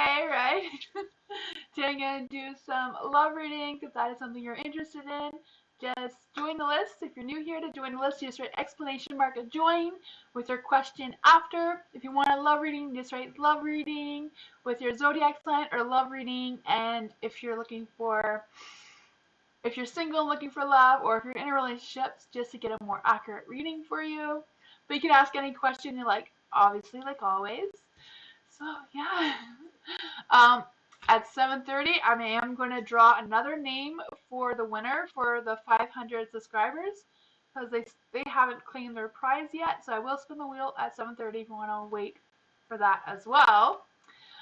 Sunday, right? Today I'm going to do some love reading if that is something you're interested in. Just join the list. If you're new here, to join the list, just write exclamation mark of join with your question after. If you want a love reading, just write love reading with your zodiac sign or love reading. And if you're single and looking for love, or if you're in a relationship, just to get a more accurate reading for you. But you can ask any question you like, obviously, like always. So yeah. At 7:30, I am going to draw another name for the winner for the 500 subscribers, because they haven't claimed their prize yet. So I will spin the wheel at 7:30 if you want to wait for that as well.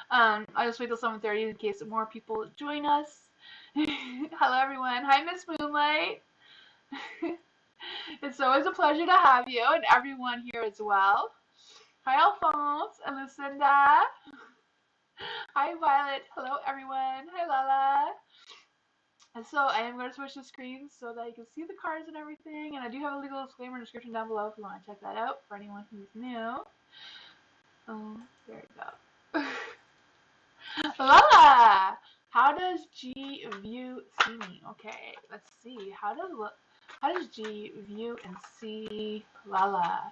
I'll just wait till 7:30 in case more people join us. Hello everyone. Hi Miss Moonlight. It's always a pleasure to have you and everyone here as well. Hi Alphonse and Lucinda. Hi Violet. Hello everyone. Hi Lala. And so I am going to switch the screens so that you can see the cards and everything. And I do have a legal disclaimer in the description down below if you want to check that out for anyone who's new. There we go. Lala! How does G view see me? Okay, let's see. How does G view and see Lala?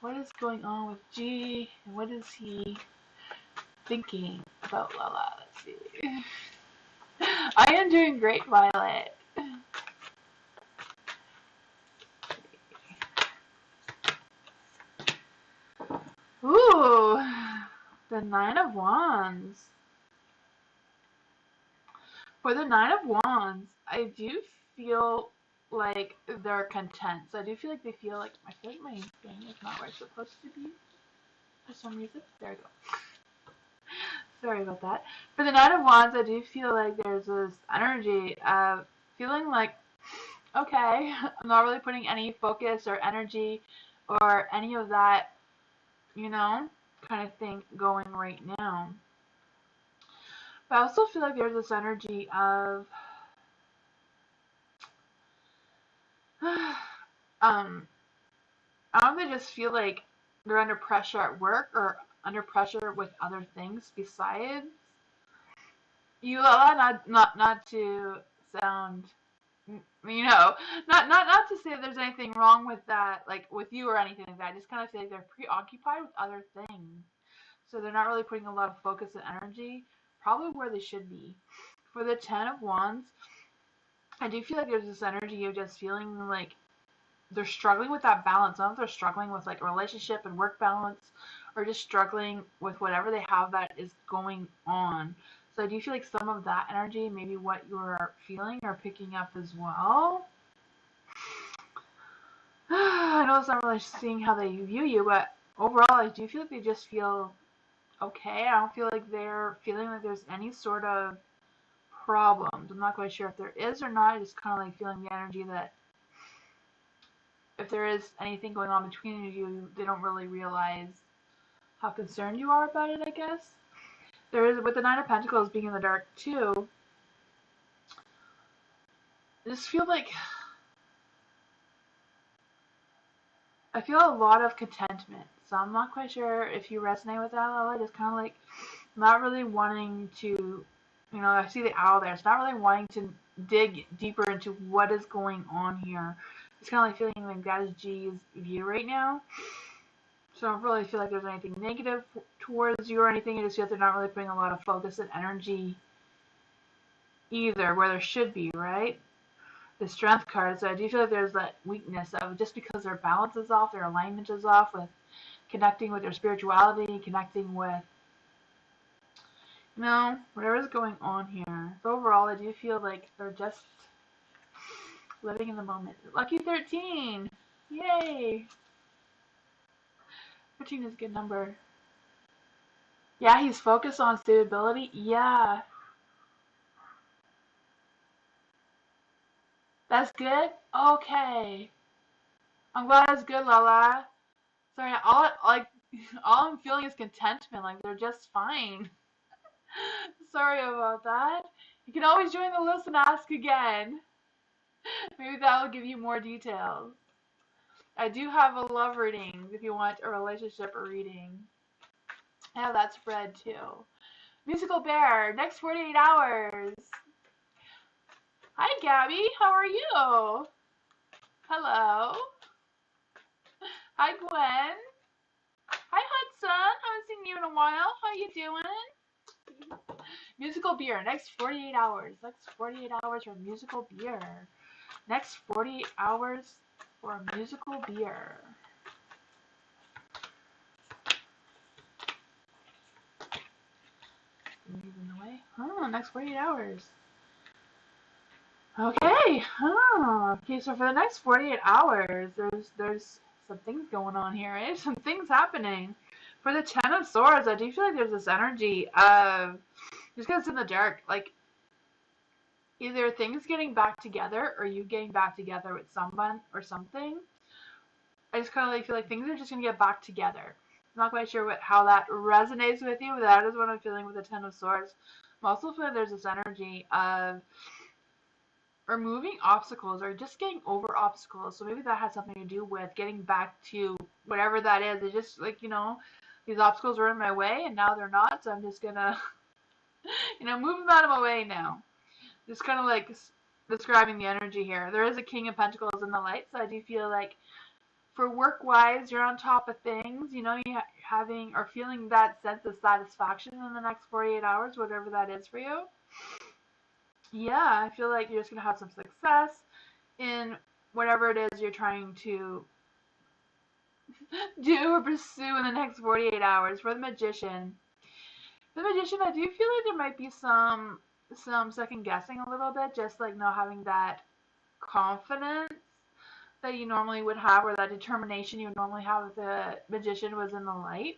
What is going on with G and what is he thinking about Lala? Let's see. I am doing great, Violet. Ooh, the Nine of Wands. For the Nine of Wands, I do feel like they're content. So I do feel like I feel like my thing is not where it's supposed to be for some reason. There we go. Sorry about that. For the Nine of Wands, I do feel like there's this energy of feeling like, okay, I'm not really putting any focus or energy or any of that, kind of thing going right now. But I also feel like there's this energy of I don't know, they just feel like they're under pressure at work or under pressure with other things besides you. Not to sound, not to say that there's anything wrong with that, like with you or anything like that. I just kind of feel like they're preoccupied with other things, so they're not really putting a lot of focus and energy, probably where they should be. For the Ten of Wands, I do feel like there's this energy of just feeling like they're struggling with that balance. I don't know if they're struggling with like a relationship and work balance, or just struggling with whatever they have that is going on. So I do feel like some of that energy, maybe what you're feeling or picking up as well. I know it's not really seeing how they view you, but overall I do feel like they just feel okay. I don't feel like they're feeling like there's any sort of problems. I'm not quite sure if there is or not. I just kind of like feeling the energy that if there is anything going on between you, they don't really realize how concerned you are about it, I guess. There is, with the Nine of Pentacles being in the dark too, I just feel like I feel a lot of contentment. So I'm not quite sure if you resonate with that, Lila. Just kind of like not really wanting to, I see the owl there. It's not really wanting to dig deeper into what is going on here. It's kind of like feeling like that is G's view right now. So I don't really feel like there's anything negative towards you or anything. You just feel like they're not really putting a lot of focus and energy either, where there should be, right? The Strength card. So I do feel like there's that weakness of just because their balance is off, their alignment is off with connecting with their spirituality, connecting with, whatever's going on here. But overall, I do feel like they're just living in the moment. Lucky 13! Yay! 13 is a good number. Yeah, he's focused on stability. Yeah. That's good? Okay. I'm glad it's good, Lala. Sorry, all I'm feeling is contentment. Like they're just fine. Sorry about that. You can always join the list and ask again. Maybe that will give you more details. I do have a love reading if you want a relationship reading. I have that spread too. Musical bear, next 48 hours. Hi, Gabby. How are you? Hello. Hi, Gwen. Hi, Hudson. Haven't seen you in a while. How you doing? Musical beer, next 48 hours. Next 48 hours for musical beer. Next 48 hours for musical beer. Moving away. Oh, next 48 hours. Okay. Oh, okay. So for the next 48 hours, there's some things going on here, eh? Some things happening. For the Ten of Swords, I do feel like there's this energy of just because it's in the dark, like either things getting back together or you getting back together with someone or something. I just kind of like feel like things are just gonna get back together. I'm not quite sure how that resonates with you, but that is what I'm feeling with the Ten of Swords. I'm also feeling there's this energy of removing obstacles or just getting over obstacles. So maybe that has something to do with getting back to whatever that is. It's just like, these obstacles were in my way and now they're not. So I'm just gonna, move them out of my way now. Just kind of like describing the energy here. There is a King of Pentacles in the light. So I do feel like for work-wise, you're on top of things. You having or feeling that sense of satisfaction in the next 48 hours, whatever that is for you. Yeah, I feel like you're just going to have some success in whatever it is you're trying to do or pursue in the next 48 hours. For the Magician, I do feel like there might be some second guessing a little bit, just like not having that confidence that you normally would have, or that determination you would normally have if the Magician was in the light.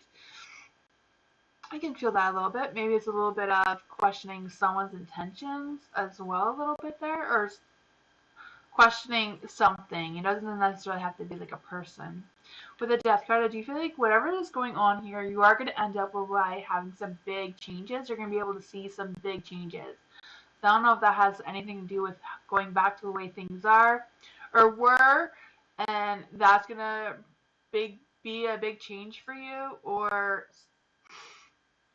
I can feel that a little bit. Maybe it's a little bit of questioning someone's intentions as well, a little bit there, or questioning something. It doesn't necessarily have to be like a person. With the Death card, I do feel like whatever is going on here, you are going to end up by having some big changes. You're going to be able to see some big changes. So I don't know if that has anything to do with going back to the way things are or were, and that's going to be a big change for you, or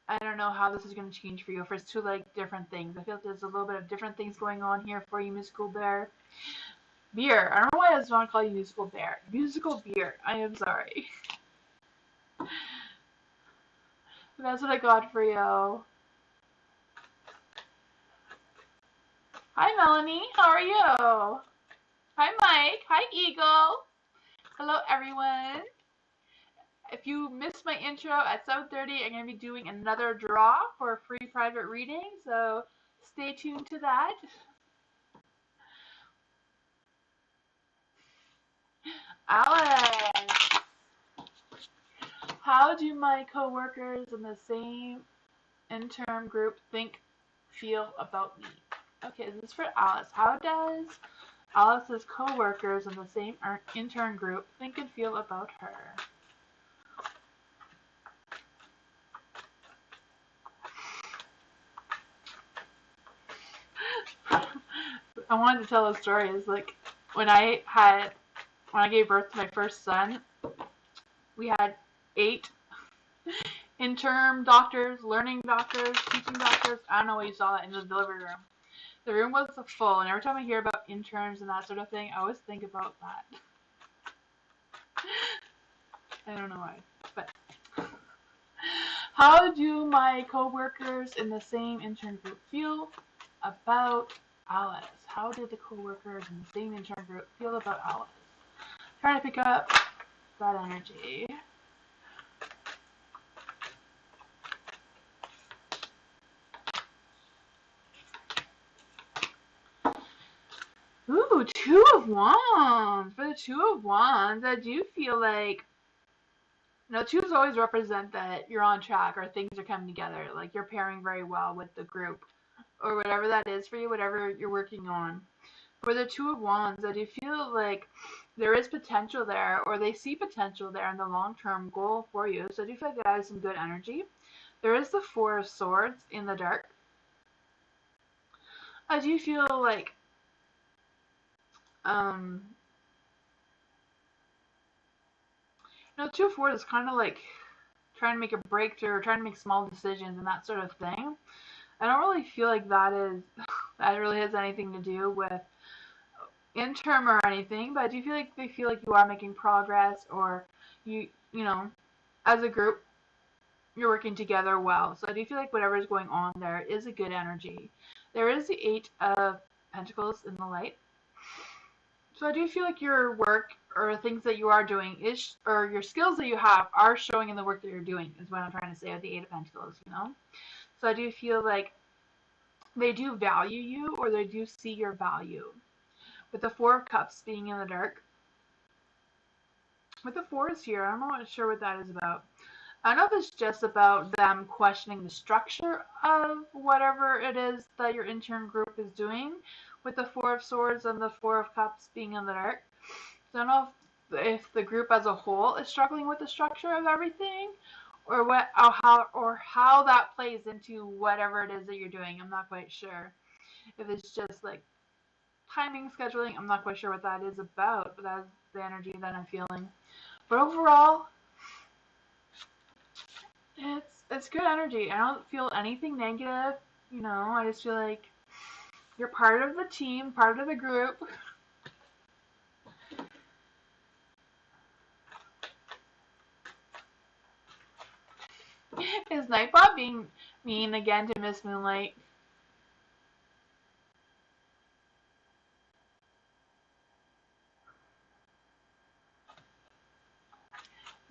I don't know how this is going to change for you. For it's two like different things. I feel like there's a little bit of different things going on here for you, Musical Bear. Beer. I don't know why I just want to call you Musical Bear. Musical Beer. I am sorry. That's what I got for you. Hi, Melanie. How are you? Hi, Mike. Hi, Eagle. Hello, everyone. If you missed my intro at 7:30, I'm going to be doing another draw for a free private reading, so stay tuned to that. Alice, how do my coworkers in the same intern group feel about me? Okay, this is for Alice. How does Alice's coworkers in the same intern group think and feel about her? I wanted to tell a story. It's like when I gave birth to my first son, we had 8 intern doctors, learning doctors, teaching doctors. I don't know where you saw that in the delivery room. The room was full, and every time I hear about interns and that sort of thing, I always think about that. I don't know why, but how do my coworkers in the same intern group feel about Alice? How did the coworkers in the same intern group feel about Alice? Trying to pick up that energy. Ooh, 2 of Wands. For the 2 of Wands, I do feel like, 2s always represent that you're on track or things are coming together. Like you're pairing very well with the group or whatever that is for you, whatever you're working on. For the 2 of Wands, I do feel like there is potential there, or they see potential there in the long-term goal for you. So I do feel like that has some good energy. There is the 4 of Swords in the dark. I do feel like um 2 of Swords is kind of like trying to make a breakthrough or trying to make small decisions and that sort of thing. I don't really feel like that really has anything to do with interim or anything, but I do feel like they feel like you are making progress, or you know, as a group, you're working together well. So I do feel like whatever is going on there is a good energy. There is the Eight of Pentacles in the light. So I do feel like your work or things that you are doing or your skills that you have are showing in the work that you're doing, is what I'm trying to say with the Eight of Pentacles, you know? So I do feel like they do value you, or they do see your value. With the Four of Cups being in the dark, with the Fours here, I'm not sure what that is about. I don't know if it's just about them questioning the structure of whatever it is that your intern group is doing, with the Four of Swords and the Four of Cups being in the dark. So I don't know if the group as a whole is struggling with the structure of everything, or how that plays into whatever it is that you're doing. I'm not quite sure. If it's just like timing, scheduling, I'm not quite sure what that is about, but that's the energy that I'm feeling. But overall, it's good energy. I don't feel anything negative. You know, I just feel like you're part of the team, part of the group. Is Nightbot being mean again to Miss Moonlight?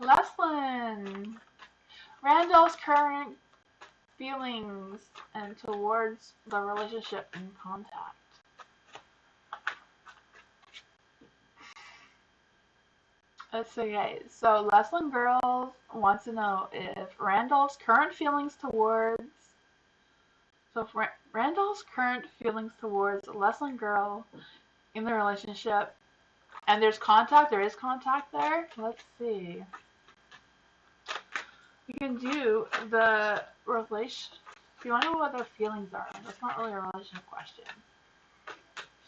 Leslin! Randall's current feelings and towards the relationship and contact. Let's see, guys. So Leslin Girl wants to know if Randall's current feelings towards Randall's current feelings towards Leslin Girl in the relationship, and there is contact there. Let's see. You can do the relation. If you want to know what their feelings are, that's not really a relationship question.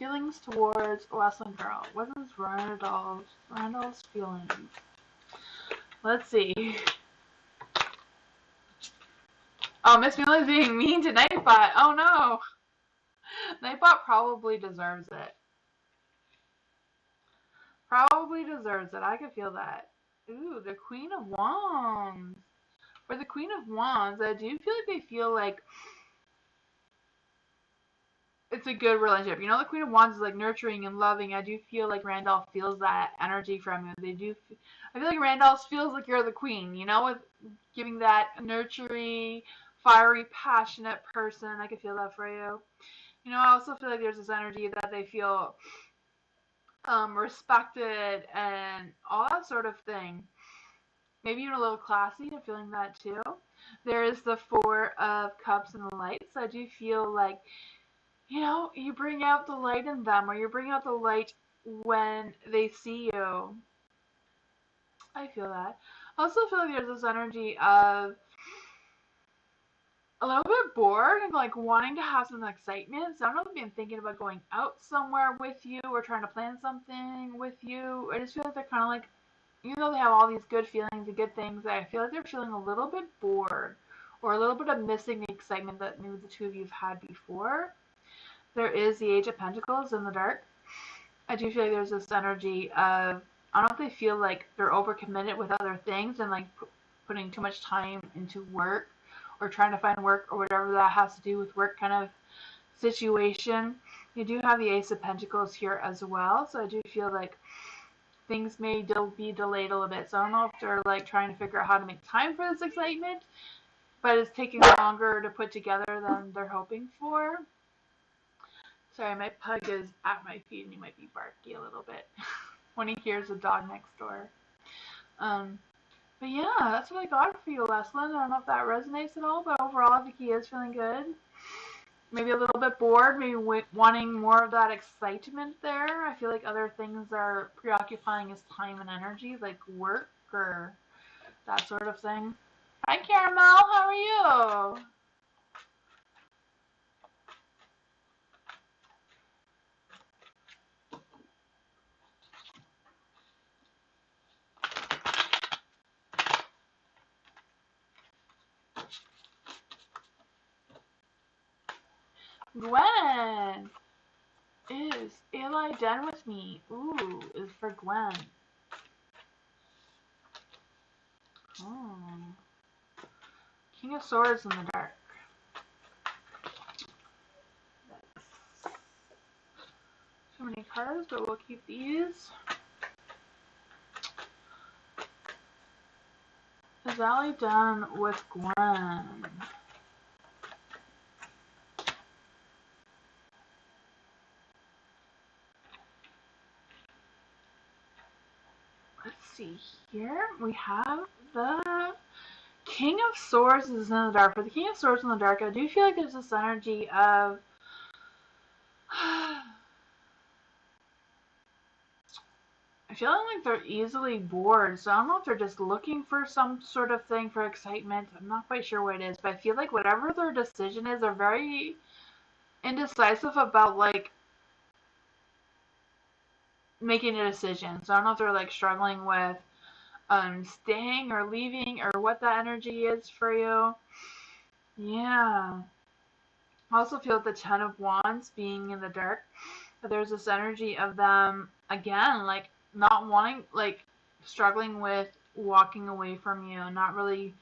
Feelings towards Leslin Girl. What is Randall's feelings? Let's see. Oh, Miss Moonlight's being mean to Nightbot. Oh no. Nightbot probably deserves it. Probably deserves it. I could feel that. Ooh, the Queen of Wands. For the Queen of Wands, I do feel like they feel like it's a good relationship. You know, the Queen of Wands is like nurturing and loving. I do feel like Randolph feels that energy from you. I feel like Randolph feels like you're the queen, you know, with giving that nurturing, fiery, passionate person. I can feel that for you. You know, I also feel like there's this energy that they feel respected and all that sort of thing. Maybe even a little classy. I'm feeling that too. There is the Four of Cups and the Lights. I do feel like, you know, you bring out the light in them, or you bring out the light when they see you. I feel that. I also feel like there's this energy of a little bit bored and like wanting to have some excitement. So I don't know if they've been thinking about going out somewhere with you or trying to plan something with you. I just feel like they're kind of like, even though they have all these good feelings and good things, I feel like they're feeling a little bit bored or a little bit of missing the excitement that maybe the two of you have had before. There is the Age of Pentacles in the dark. I do feel like there's this energy of, I don't know if they feel like they're overcommitted with other things and like putting too much time into work or trying to find work or whatever that has to do with work kind of situation. You do have the Ace of Pentacles here as well, so I do feel like things may be delayed a little bit. So I don't know if they're like trying to figure out how to make time for this excitement, but it's taking longer to put together than they're hoping for. Sorry, my pug is at my feet and he might be barky a little bit when he hears the dog next door. But yeah, that's what I got for you, Leslin. I don't know if that resonates at all, but overall I think he is feeling good. Maybe a little bit bored, maybe wanting more of that excitement there. I feel like other things are preoccupying his time and energy, like work or that sort of thing. Hi, Caramel. How are you? Gwen! Is Eli done with me? Ooh, is for Gwen. Oh. King of Swords in the dark. Too many cards, but we'll keep these. Is Allie done with Gwen? Let's see here. We have the King of Swords is in the dark. For the King of Swords in the dark, I do feel like there's this energy of I feel like they're easily bored, so I don't know if they're just looking for some sort of thing for excitement. I'm not quite sure what it is, but I feel like whatever their decision is, they're very indecisive about like making a decision. So I don't know if they're like struggling with staying or leaving or what that energy is for you. Yeah. I also feel the Ten of Wands being in the dark. There's this energy of them again, like not wanting, like struggling with walking away from you, not really,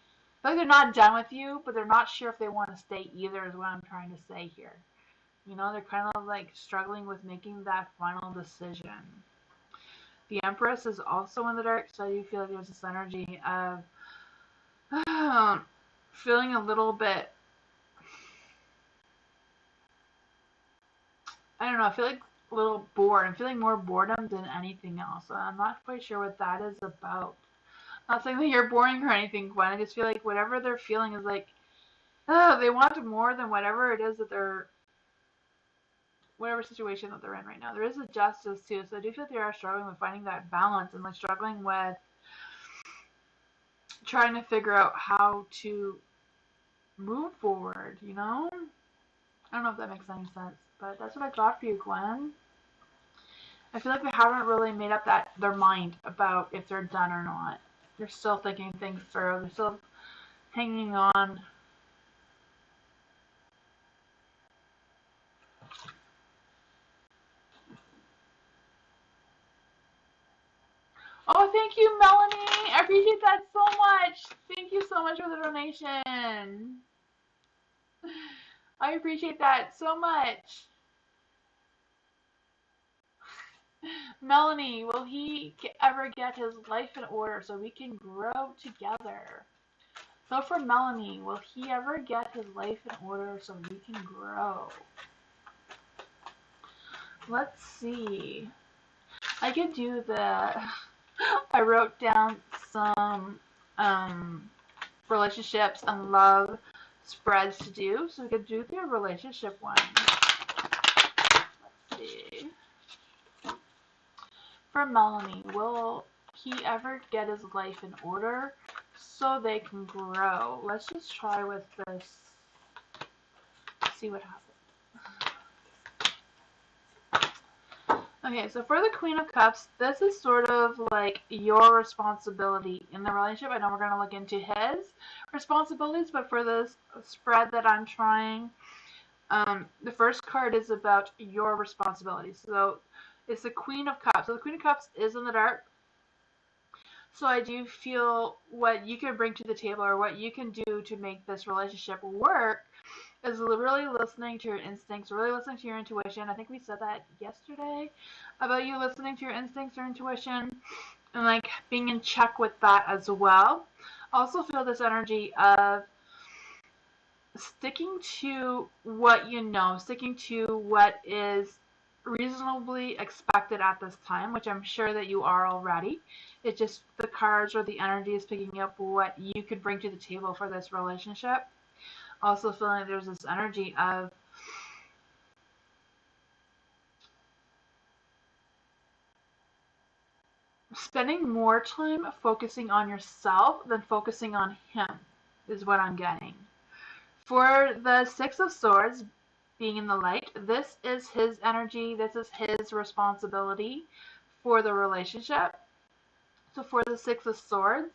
like they're not done with you, but they're not sure if they want to stay either, is what I'm trying to say here. You know, they're kind of like struggling with making that final decision. The Empress is also in the dark, so I do feel like there's this energy of feeling a little bit, I don't know, I feel like a little bored. I'm feeling more boredom than anything else. So I'm not quite sure what that is about. Not saying that you're boring or anything, Gwen. I just feel like whatever they're feeling is like, oh, they want more than whatever it is that they're, whatever situation that they're in right now. There is a justice too, so I do feel like they are struggling with finding that balance and like struggling with trying to figure out how to move forward, you know? I don't know if that makes any sense, but that's what I got for you, Gwen. I feel like they haven't really made up their mind about if they're done or not. They're still thinking things through. They're still hanging on. Oh, thank you, Melanie. I appreciate that so much. Thank you so much for the donation. I appreciate that so much. Melanie, will he ever get his life in order so we can grow together? So for Melanie, will he ever get his life in order so we can grow? Let's see. I could do the. I wrote down some relationships and love spreads to do, so we could do the relationship one. Let's see. For Melanie, will he ever get his life in order so they can grow? Let's just try with this. See what happens. Okay, so for the Queen of Cups, this is sort of like your responsibility in the relationship. I know we're going to look into his responsibilities, but for this spread that I'm trying, the first card is about your responsibilities. So it's the Queen of Cups. So the Queen of Cups is in the dark. So I do feel what you can bring to the table or what you can do to make this relationship work is really listening to your instincts, really listening to your intuition. I think we said that yesterday about you listening to your instincts or intuition and like being in check with that as well. Also feel this energy of sticking to what you know, sticking to what is reasonably expected at this time, which I'm sure that you are already. It's just the cards or the energy is picking up what you could bring to the table for this relationship. Also feeling like there's this energy of spending more time focusing on yourself than focusing on him is what I'm getting. For the Six of Swords being in the light, this is his energy, this is his responsibility for the relationship. So for the Six of Swords,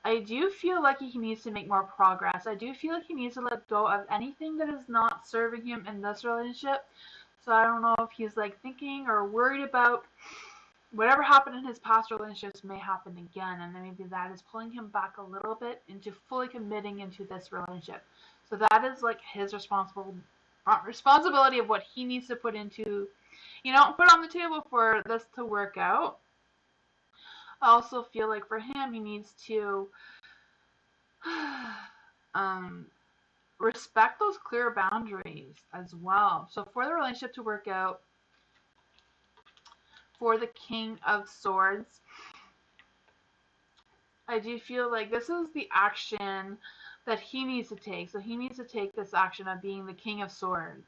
I do feel like he needs to make more progress. I do feel like he needs to let go of anything that is not serving him in this relationship. So I don't know if he's like thinking or worried about whatever happened in his past relationships may happen again, and then maybe that is pulling him back a little bit into fully committing into this relationship. So that is like his responsibility of what he needs to put into, put on the table for this to work out. I also feel like for him, he needs to respect those clear boundaries as well. So for the relationship to work out, for the King of Swords, I do feel like this is the action that he needs to take. So he needs to take this action of being the King of Swords.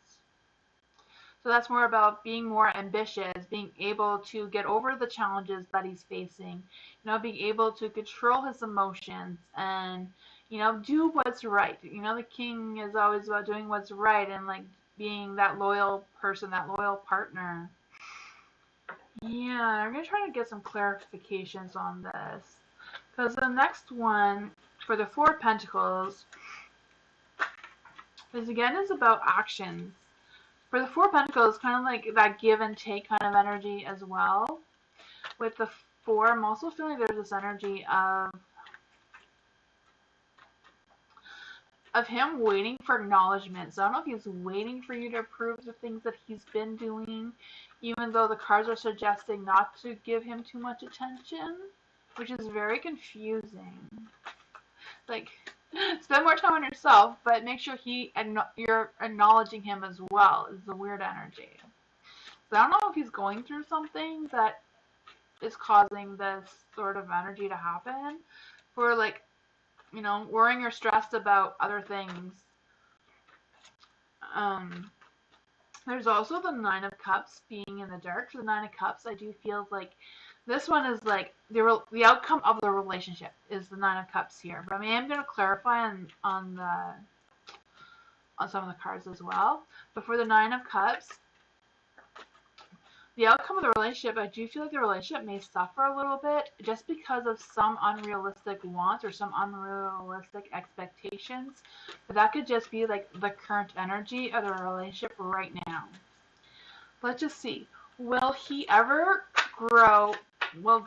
So that's more about being more ambitious, being able to get over the challenges that he's facing, being able to control his emotions and, do what's right. The king is always about doing what's right and like being that loyal person, that loyal partner. Yeah, I'm going to try to get some clarifications on this. Because the next one, for the Four of Pentacles, is about actions. For the Four of Pentacles, kind of like that give and take kind of energy as well. With the Four, I'm also feeling there's this energy of him waiting for acknowledgement. So I don't know if he's waiting for you to approve the things that he's been doing, even though the cards are suggesting not to give him too much attention, which is very confusing. Like, spend more time on yourself, but make sure you're acknowledging him as well. Is the weird energy. So I don't know if he's going through something that is causing this sort of energy to happen. For like, worrying or stressed about other things. There's also the Nine of Cups being in the dark. For the Nine of Cups, I do feel like this one is like the outcome of the relationship is the Nine of Cups here. But I am going to clarify on some of the cards as well. But for the Nine of Cups, the outcome of the relationship, I do feel like the relationship may suffer a little bit just because of some unrealistic wants or some unrealistic expectations. But that could just be like the current energy of the relationship right now. Let's just see. Will he ever grow? Will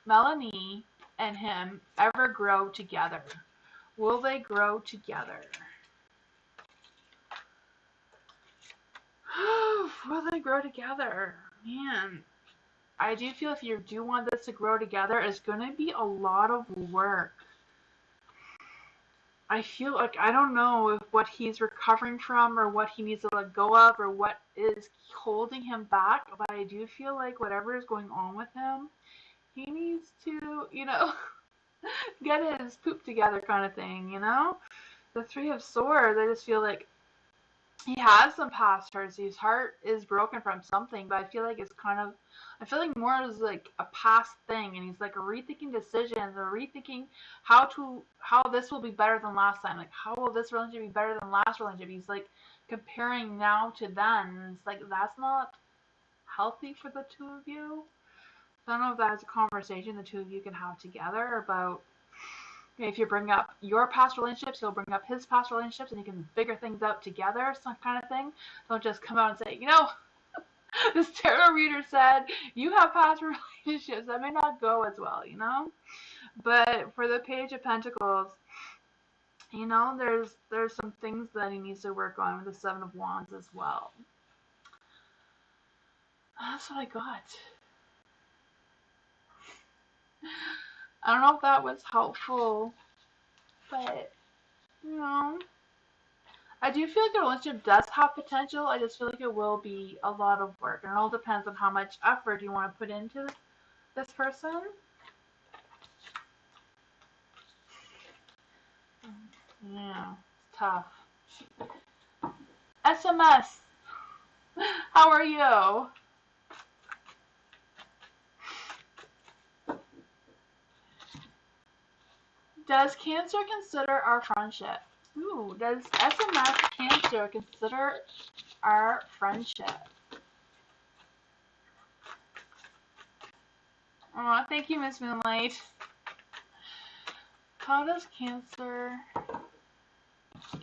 Melanie and him ever grow together? Will they grow together? Will they grow together? Man, I do feel if you do want this to grow together, it's going to be a lot of work. I feel like, I don't know if what he's recovering from or what he needs to let go of or what is holding him back, but I do feel like whatever is going on with him, he needs to, get his poop together kind of thing, The Three of Swords, I just feel like he has some past hurts. His heart is broken from something, but I feel like I feel like more is like a past thing, and he's like rethinking decisions or rethinking how this will be better than last time. Like, how will this relationship be better than last relationship? He's like comparing now to then, and it's like that's not healthy for the two of you. So I don't know if that's a conversation the two of you can have together about. If you bring up your past relationships, he'll bring up his past relationships, and you can figure things out together, some kind of thing. Don't just come out and say, this tarot reader said you have past relationships that may not go as well, But for the Page of Pentacles, there's some things that he needs to work on with the Seven of Wands as well. That's what I got. I don't know if that was helpful, but, I do feel like the relationship does have potential. I just feel like it will be a lot of work. And it all depends on how much effort you want to put into this person. Yeah, it's tough. SMS, how are you? Does Cancer consider our friendship? Ooh, does SMS Cancer consider our friendship? Oh, thank you, Miss Moonlight. How does Cancer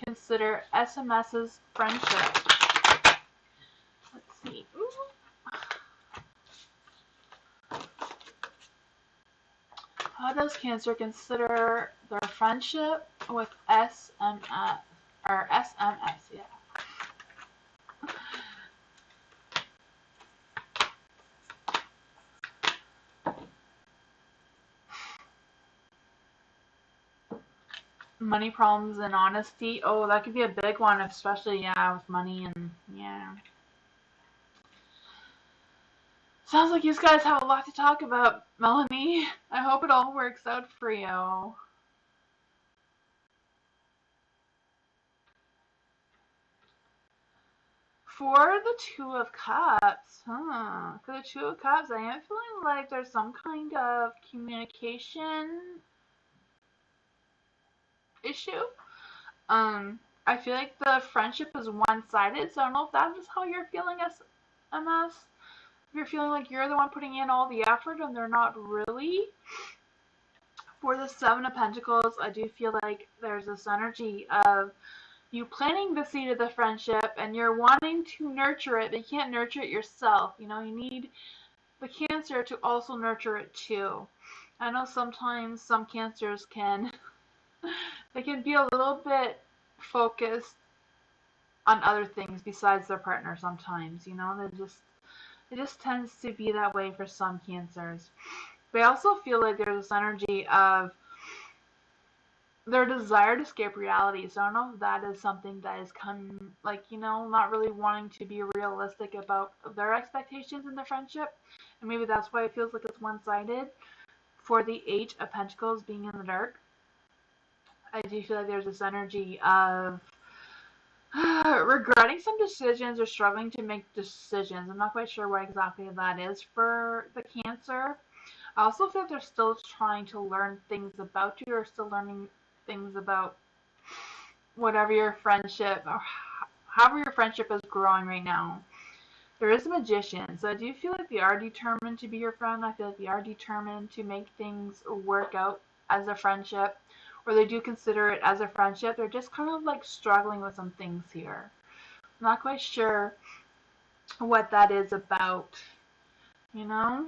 consider SMS's friendship? Let's see. Ooh. How does Cancer consider their friendship with SMS? Or SMS, yeah. Money problems and honesty. Oh, that could be a big one, especially, yeah, with money and, yeah. Sounds like you guys have a lot to talk about, Melanie. I hope it all works out for you. For the Two of Cups, For the Two of Cups, I am feeling like there's some kind of communication issue. I feel like the friendship is one-sided, so I don't know if that is how you're feeling as MS. If you're feeling like you're the one putting in all the effort and they're not really. For the Seven of Pentacles, I do feel like there's this energy of you planting the seed of the friendship and you're wanting to nurture it, but you can't nurture it yourself. You know, you need the Cancer to also nurture it too. I know sometimes some Cancers can they can be a little bit focused on other things besides their partner sometimes, you know, it just tends to be that way for some Cancers. But I also feel like there's this energy of their desire to escape reality. So I don't know if that is something that is like, you know, not really wanting to be realistic about their expectations in the friendship. And maybe that's why it feels like it's one-sided. For the Eight of Pentacles being in the dark, I do feel like there's this energy of regretting some decisions or struggling to make decisions. I'm not quite sure what exactly that is for the Cancer. I also feel like they're still trying to learn things about you, or still learning things about whatever your friendship, or however your friendship is growing right now. There is a Magician, so I do feel like they are determined to be your friend. I feel like they are determined to make things work out as a friendship, or they do consider it as a friendship. They're just kind of like struggling with some things here. I'm not quite sure what that is about, you know?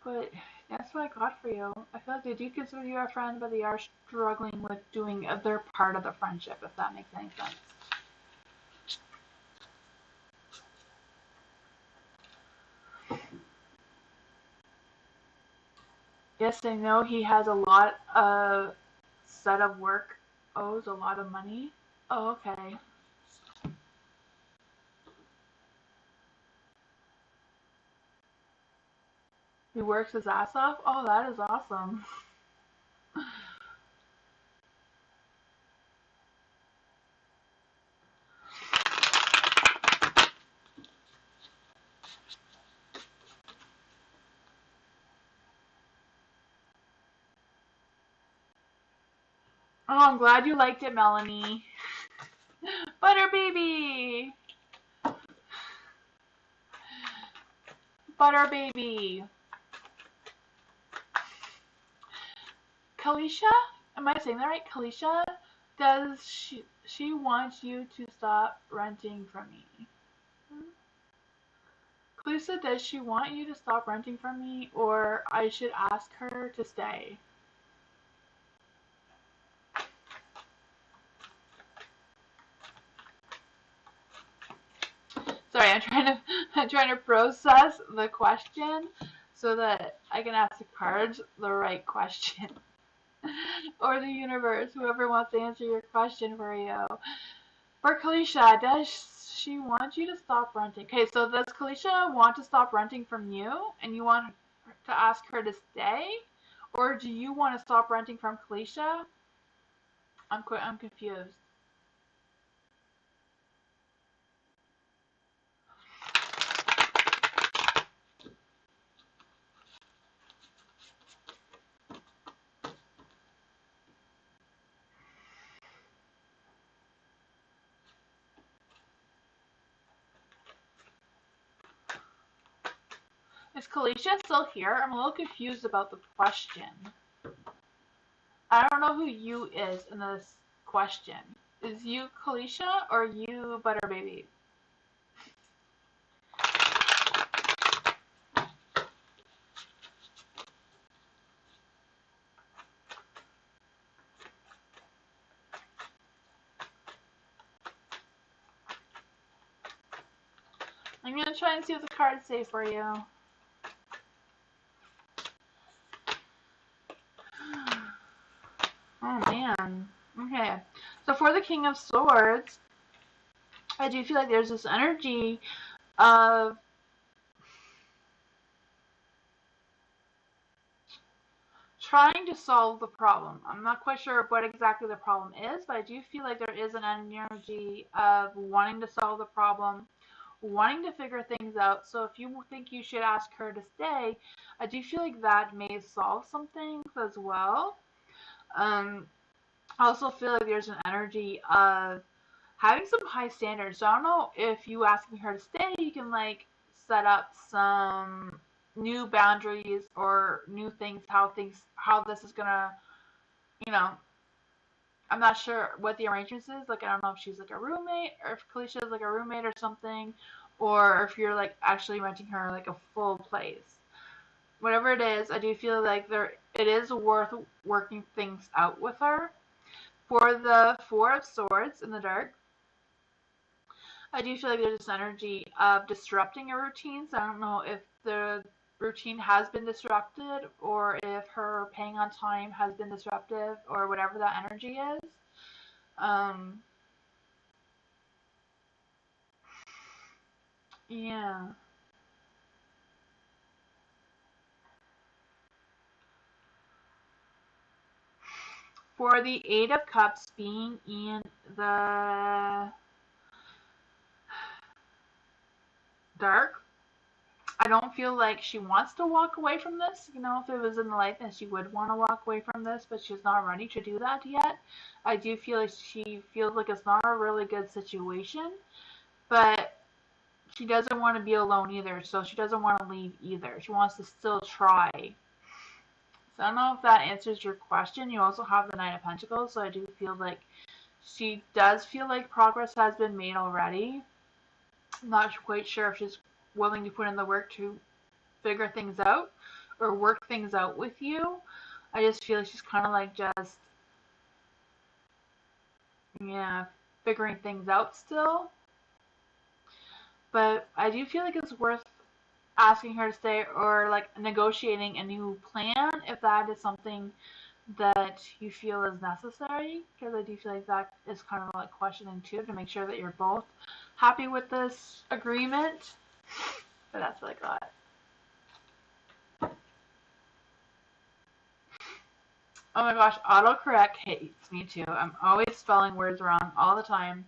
But that's what I got for you. I feel like they do consider you a friend, but they are struggling with doing their part of the friendship, if that makes any sense. Yes, I know he has a lot of set of work, owes a lot of money. Oh, okay. He works his ass off? Oh, that is awesome. Oh, I'm glad you liked it, Melanie. Butter baby! Butter baby! Kalisha? Am I saying that right? Kalisha? Does she want you to stop renting from me? Kalisha, does she want you to stop renting from me, or I should ask her to stay? Sorry, I'm trying to process the question so that I can ask the cards the right question. Or the universe, whoever wants to answer your question for you. For Kalisha, does she want you to stop renting? Okay, so does Kalisha want to stop renting from you and you want to ask her to stay? Or do you want to stop renting from Kalisha? I'm confused. Is Kalisha still here? I'm a little confused about the question. I don't know who you is in this question. Is you Kalisha or you Butter Baby? I'm going to try and see what the cards say for you. Oh man. Okay. So for the King of Swords, I do feel like there's this energy of trying to solve the problem. I'm not quite sure what exactly the problem is, but I do feel like there is an energy of wanting to solve the problem, wanting to figure things out. So if you think you should ask her to stay, I do feel like that may solve some things as well. I also feel like there's an energy of having some high standards. So I don't know if you asking her to stay, you can like set up some new boundaries or new things, how this is gonna, you know, I'm not sure what the arrangements is. Like I don't know if she's like a roommate or if Kalisha is like a roommate or something, or if you're like actually renting her like a full place. Whatever it is, I do feel like it is worth working things out with her. For the Four of Swords in the dark, I do feel like there's this energy of disrupting a routine. So I don't know if the routine has been disrupted or if her paying on time has been disruptive or whatever that energy is. Um, yeah. For the Eight of Cups being in the dark, I don't feel like she wants to walk away from this. You know, if it was in the light, then she would want to walk away from this, but she's not ready to do that yet. I do feel like she feels like it's not a really good situation, but she doesn't want to be alone either, so she doesn't want to leave either. She wants to still try. So I don't know if that answers your question. You also have the Knight of Pentacles, so I do feel like she does feel like progress has been made already. I'm not quite sure if she's willing to put in the work to figure things out or work things out with you. I just feel like she's kind of like just, yeah, figuring things out still. But I do feel like it's worth asking her to stay or like negotiating a new plan if that is something that you feel is necessary, because I do feel like that is kind of like questioning too to make sure that you're both happy with this agreement. But that's what I got. Oh my gosh, autocorrect hates me too. I'm always spelling words wrong all the time.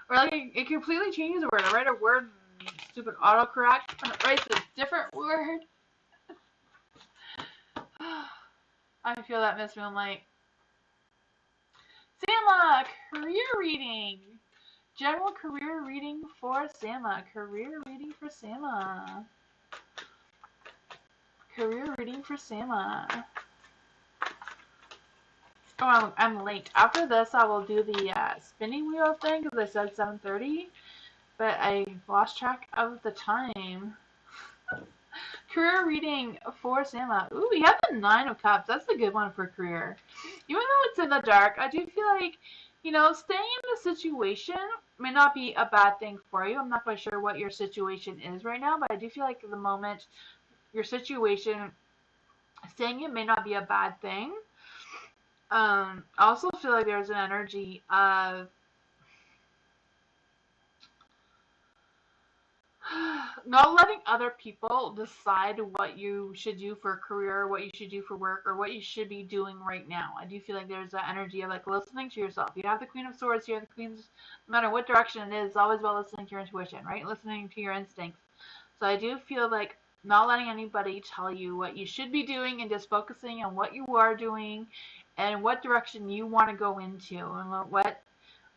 Or like it completely changes a word. I write a word, stupid autocorrect, and it writes a different word. I feel that, Miss Moonlight. Sama, career reading. General career reading for Sama. Career reading for Sama. Career reading for Sama. Oh, I'm late. After this, I will do the spinning wheel thing because I said 7:30, but I lost track of the time. Career reading for Sama. Ooh, we have the Nine of Cups. That's a good one for career. Even though it's in the dark, I do feel like, you know, staying in the situation may not be a bad thing for you. I'm not quite sure what your situation is right now, but I do feel like at the moment, your situation, staying in may not be a bad thing. I also feel like there's an energy of not letting other people decide what you should do for a career, what you should do for work, or what you should be doing right now. I do feel like there's that energy of like listening to yourself. You have the Queen of Swords, you have the Queen's, no matter what direction it is, it's always about listening to your intuition, right? Listening to your instincts. So I do feel like not letting anybody tell you what you should be doing and just focusing on what you are doing and what direction you want to go into and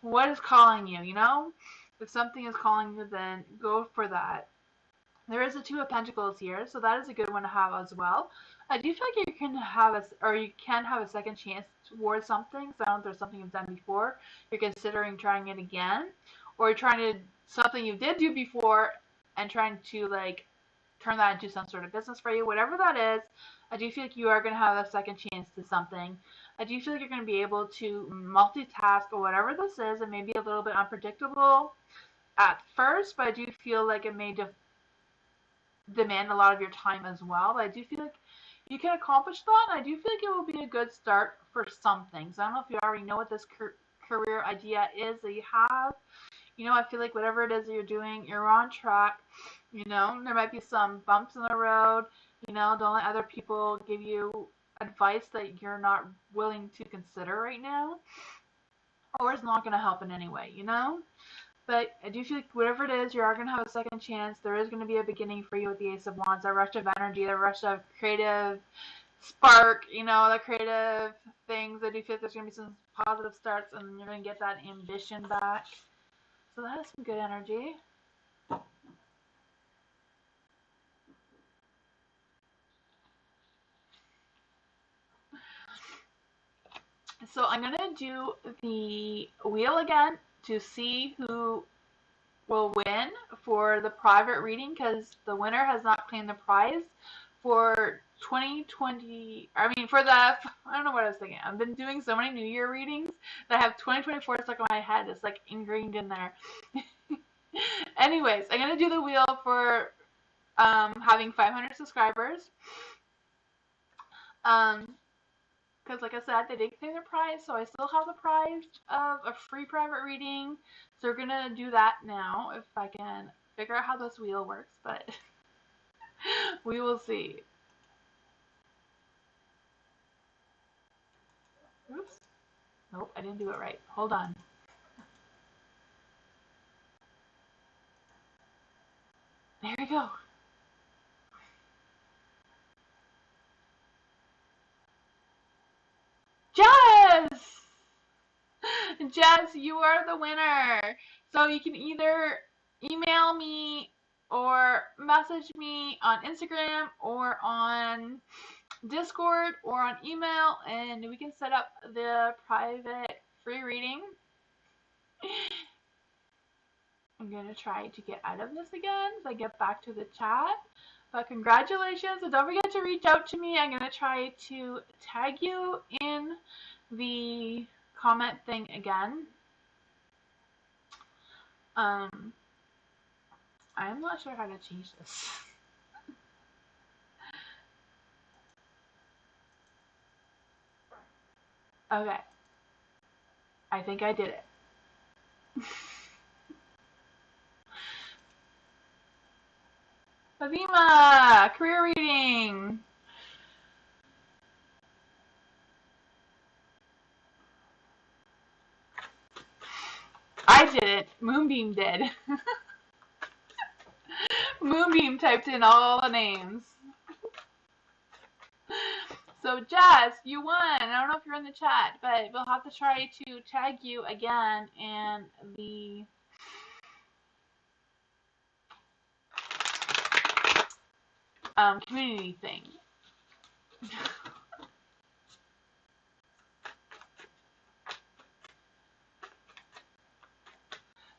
what is calling you, you know? If something is calling you, then go for that. There is a Two of Pentacles here, so that is a good one to have as well. I do feel like you can have a second chance towards something. So I don't know if there's something you've done before, you're considering trying it again, or you're trying to something you did do before and trying to like turn that into some sort of business for you. Whatever that is, I do feel like you are going to have a second chance to something. I do feel like you're going to be able to multitask or whatever this is. It may be a little bit unpredictable at first, but I do feel like it may demand a lot of your time as well. But I do feel like you can accomplish that, and I do feel like it will be a good start for some things. I don't know if you already know what this career idea is that you have. You know, I feel like whatever it is that you're doing, you're on track. You know, there might be some bumps in the road. You know, don't let other people give you advice that you're not willing to consider right now, or it's not going to help in any way, you know? But I do feel like whatever it is, you are going to have a second chance. There is going to be a beginning for you with the Ace of Wands, that rush of energy, that rush of creative spark, you know, the creative things. I do feel like there's going to be some positive starts, and you're going to get that ambition back. So that is some good energy. So I'm going to do the wheel again to see who will win for the private reading, because the winner has not claimed the prize for 2020. I mean, for the, I don't know what I was thinking. I've been doing so many New Year readings that I have 2024 stuck in my head. It's like ingrained in there. Anyways, I'm going to do the wheel for having 500 subscribers. Because like I said, they did claim the prize, so I still have the prize of a free private reading. So we're going to do that now, if I can figure out how this wheel works, but we will see. Oops. Nope, I didn't do it right. Hold on. There we go. Jess! Jess, you are the winner. So you can either email me or message me on Instagram or on Discord or on email, and we can set up the private free reading. I'm going to try to get out of this again so I get back to the chat. But congratulations, and don't forget to reach out to me. I'm going to try to tag you in the comment thing again. I'm not sure how to change this. Okay. I think I did it. Fabima, career reading. I didn't. Moonbeam did. Moonbeam typed in all the names. So Jess, you won. I don't know if you're in the chat, but we'll have to try to tag you again in the community thing.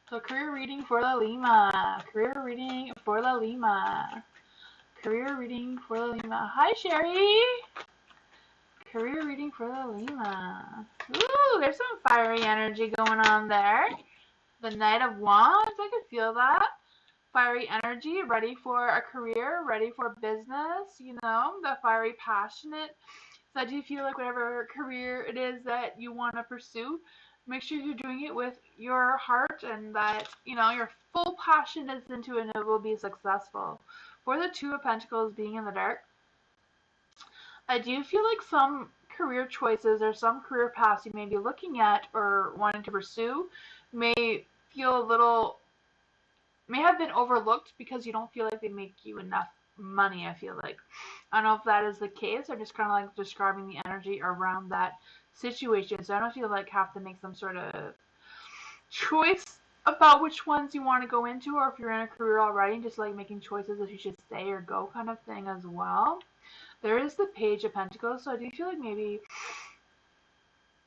So career reading for La Lima. Career reading for La Lima. Career reading for La Lima. Hi, Sherry. Career reading for La Lima. Ooh, there's some fiery energy going on there. The Knight of Wands, I can feel that. Fiery energy, ready for a career, ready for business, you know, the fiery, passionate. So I do feel like whatever career it is that you want to pursue, make sure you're doing it with your heart and that, you know, your full passion is into it and it will be successful. For the Two of Pentacles being in the dark, I do feel like some career choices or some career paths you may be looking at or wanting to pursue may feel a little, may have been overlooked because you don't feel like they make you enough money, I feel like. I don't know if that is the case. I'm just kind of like describing the energy around that situation. So I don't feel like I have to make some sort of choice about which ones you want to go into, or if you're in a career already, just like making choices if you should stay or go kind of thing as well. There is the Page of Pentacles, so I do feel like maybe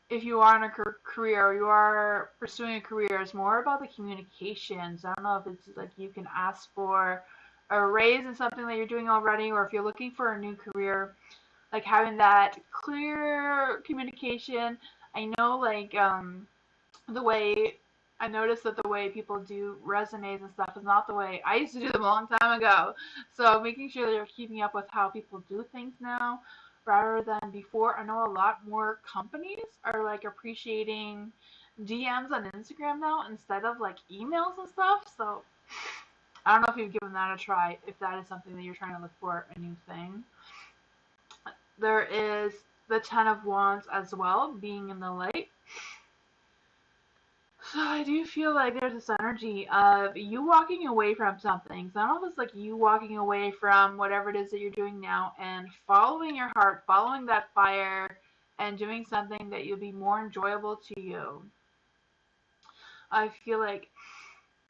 if you are in a career or you are pursuing a career, it's more about the communications. I don't know if it's like you can ask for a raise in something that you're doing already, or if you're looking for a new career, like having that clear communication. I know like the way I noticed that the way people do resumes and stuff is not the way I used to do them a long time ago. So making sure that you're keeping up with how people do things now rather than before. I know a lot more companies are like appreciating DMs on Instagram now instead of like emails and stuff. So I don't know if you've given that a try, if that is something that you're trying to look for a new thing. There is the Ten of Wands as well, being in the light. So I do feel like there's this energy of you walking away from something. So I don't know if it's like you walking away from whatever it is that you're doing now and following your heart, following that fire, and doing something that you'll be more enjoyable to you. I feel like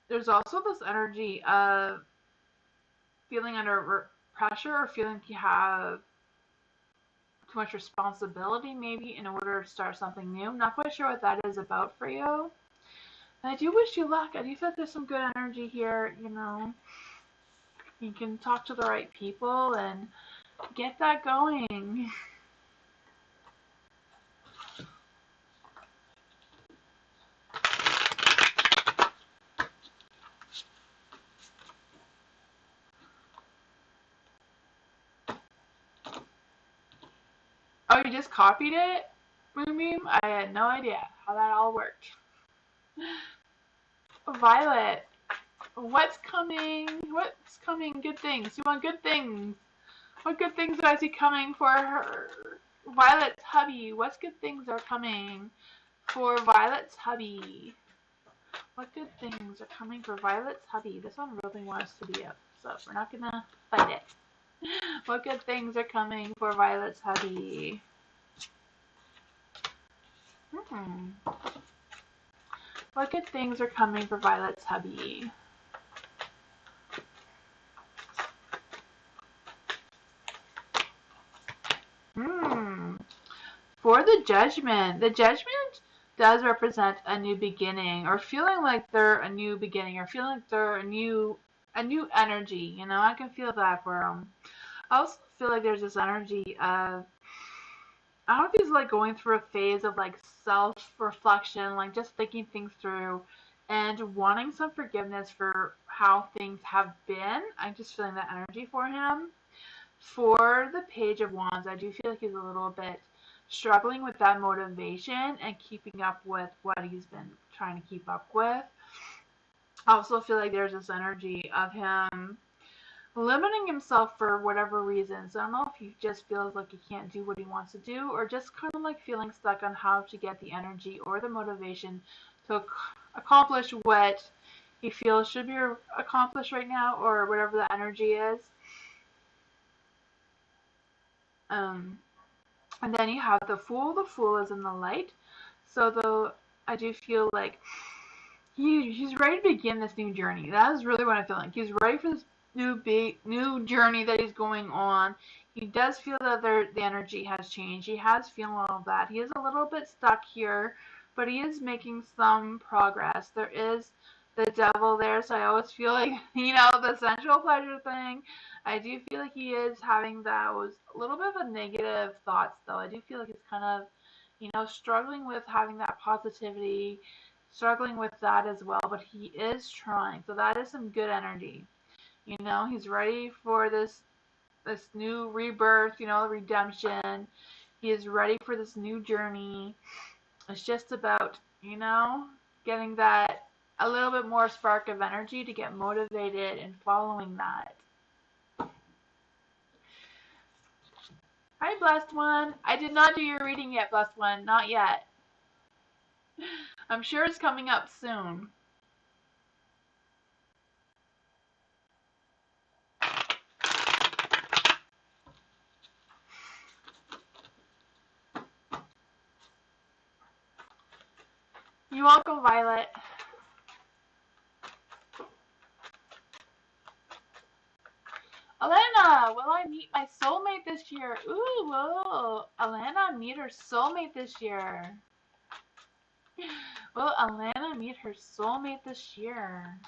there's also this energy of feeling under pressure or feeling like you have too much responsibility maybe in order to start something new. I'm not quite sure what that is about for you. And I do wish you luck. I do feel like there's some good energy here, you know. You can talk to the right people and get that going. Oh, you just copied it? Moon? I had no idea how that all worked. Violet, what's coming? What's coming? Good things. You want good things. What good things do I see coming for her? Violet's hubby. What's good things are coming for Violet's hubby? What good things are coming for Violet's hubby? This one really wants to be up, so we're not gonna fight it. What good things are coming for Violet's hubby? What good things are coming for Violet's hubby? For the Judgment does represent a new beginning, or feeling like they're a new beginning, or feeling like they're a new energy. You know, I can feel that for them. I also feel like there's this energy of, I don't know if he's like going through a phase of like self-reflection, like just thinking things through and wanting some forgiveness for how things have been. I'm just feeling that energy for him. For the Page of Wands, I do feel like he's a little bit struggling with that motivation and keeping up with what he's been trying to keep up with. I also feel like there's this energy of him limiting himself for whatever reason. So I don't know if he just feels like he can't do what he wants to do, or just kind of like feeling stuck on how to get the energy or the motivation to accomplish what he feels should be accomplished right now, or whatever the energy is. And then you have the Fool. The Fool is in the light. So I do feel like he's ready to begin this new journey. That is really what I feel like. He's ready for this new journey that he's going on. He does feel that the energy has changed. He has feeling all of that. He is a little bit stuck here, but he is making some progress. There is the Devil there, so I always feel like, you know, the sensual pleasure thing. I do feel like he is having those a little bit of a negative thoughts, though. I do feel like he's kind of, you know, struggling with having that positivity, struggling with that as well, but he is trying. So that is some good energy. You know, he's ready for this new rebirth, you know, redemption. He is ready for this new journey. It's just about, you know, getting that a little bit more spark of energy to get motivated and following that. Hi, Blessed One. I did not do your reading yet, Blessed One. Not yet. I'm sure it's coming up soon. You're welcome, Violet. Alana, will I meet my soulmate this year? Ooh, will Alana meet her soulmate this year? Will Alana meet her soulmate this year?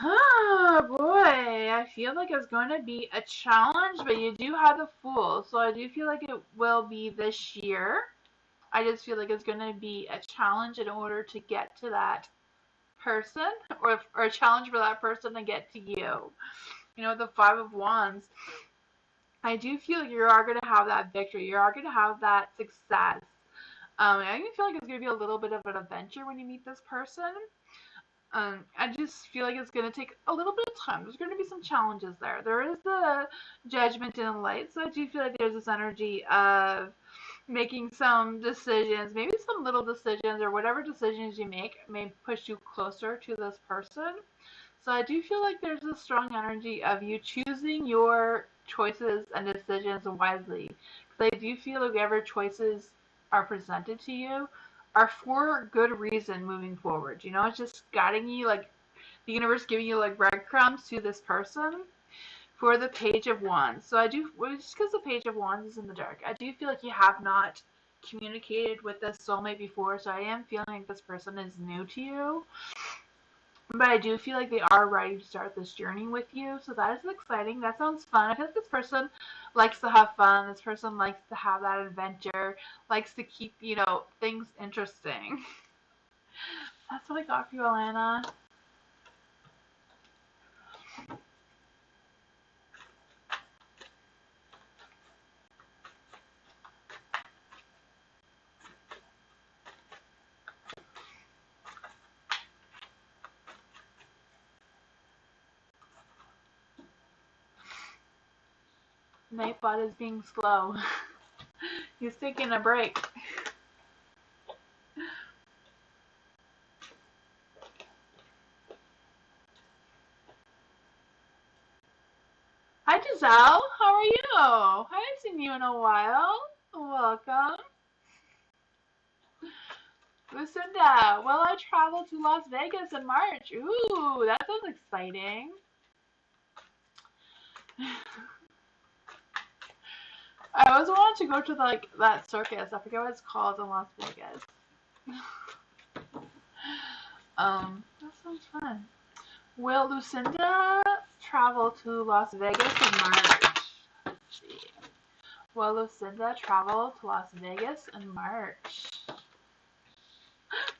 Oh boy, I feel like it's going to be a challenge, but you do have the Fool, so I do feel like it will be this year. I just feel like it's going to be a challenge in order to get to that person, or a challenge for that person to get to you. You know, the Five of Wands, I do feel like you are going to have that victory. You are going to have that success. I even feel like it's going to be a little bit of an adventure when you meet this person. I just feel like it's going to take a little bit of time. There's going to be some challenges there. There is the Judgment and Light, so I do feel like there's this energy of making some decisions, maybe some little decisions, or whatever decisions you make may push you closer to this person. So I do feel like there's a strong energy of you choosing your choices and decisions wisely. Because I do feel like whatever choices are presented to you are for good reason moving forward. You know, it's just guiding you, like the universe giving you like breadcrumbs to this person for the Page of Wands. So I do, well, just because the Page of Wands is in the dark, I do feel like you have not communicated with this soulmate before, so I am feeling like this person is new to you. But I do feel like they are ready to start this journey with you, so that is exciting. That sounds fun. I feel like this person likes to have fun. This person likes to have that adventure, likes to keep, you know, things interesting. That's what I got for you, Alana. Nightbot is being slow. He's taking a break. Hi Giselle, how are you? I haven't seen you in a while. Welcome. Lucinda, will I travel to Las Vegas in March? Ooh, that sounds exciting. I always wanted to go to like that circus. I forget what it's called in Las Vegas. That sounds fun. Will Lucinda travel to Las Vegas in March? Let's see. Will Lucinda travel to Las Vegas in March?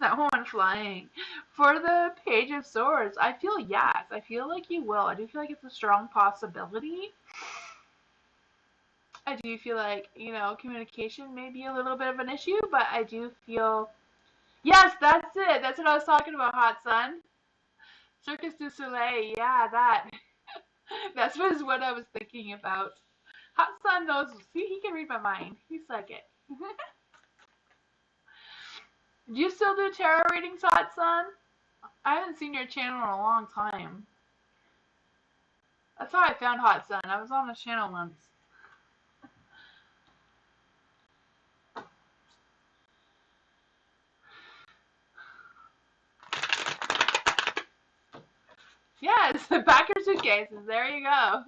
That one flying. For the Page of Swords, I feel yes. I feel like you will. I do feel like it's a strong possibility. I do feel like, you know, communication may be a little bit of an issue, but I do feel... Yes, that's it. That's what I was talking about, Hot Sun. Circus du Soleil. Yeah, that. That's what I was thinking about. Hot Sun knows. See, he can read my mind. He's like it. Do you still do tarot readings, Hot Sun? I haven't seen your channel in a long time. That's how I found Hot Sun. I was on his channel once. Yes, pack your suitcases. There you go.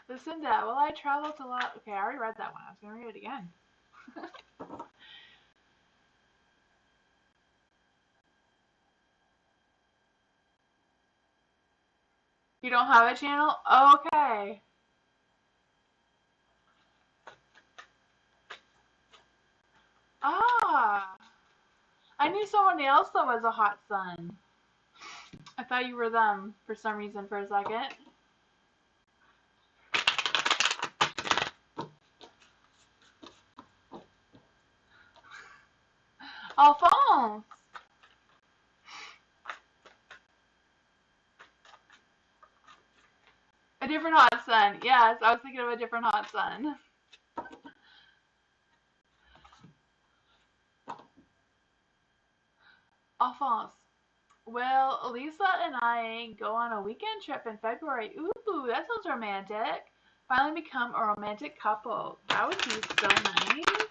Lucinda, will I travel to Okay, I already read that one. I was going to read it again. You don't have a channel? Okay. Ah. I knew someone else that was a Hot Sun. I thought you were them for some reason for a second. Alphonse! A different Hot Sun. Yes, I was thinking of a different Hot Sun. Alphonse. Well, Lisa and I go on a weekend trip in February. Ooh, that sounds romantic. Finally become a romantic couple. That would be so nice.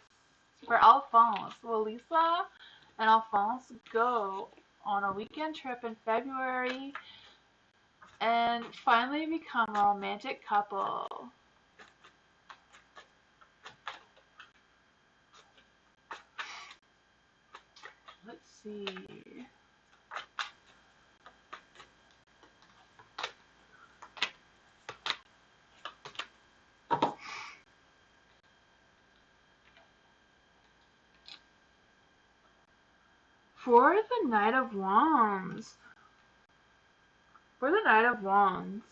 For Alphonse. Well, Lisa and Alphonse go on a weekend trip in February and finally become a romantic couple. Let's see. For the Knight of Wands. For the Knight of Wands,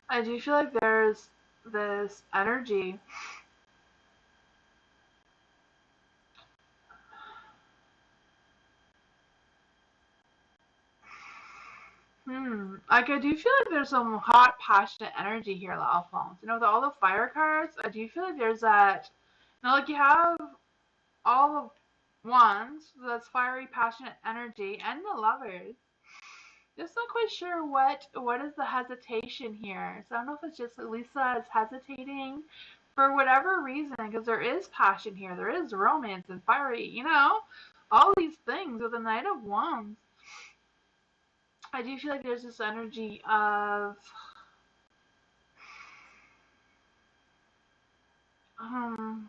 I do feel like there's this energy. Like I do feel like there's some hot, passionate energy here, Alphonse. You know, with all the fire cards, I do feel like there's that. You know, like you have all the wands, so that's fiery, passionate energy, and the lovers. Just not quite sure what is the hesitation here. So I don't know if it's just Lisa is hesitating for whatever reason, because there is passion here, there is romance and fiery, you know, all these things with the Knight of Wands. I do feel like there's this energy of um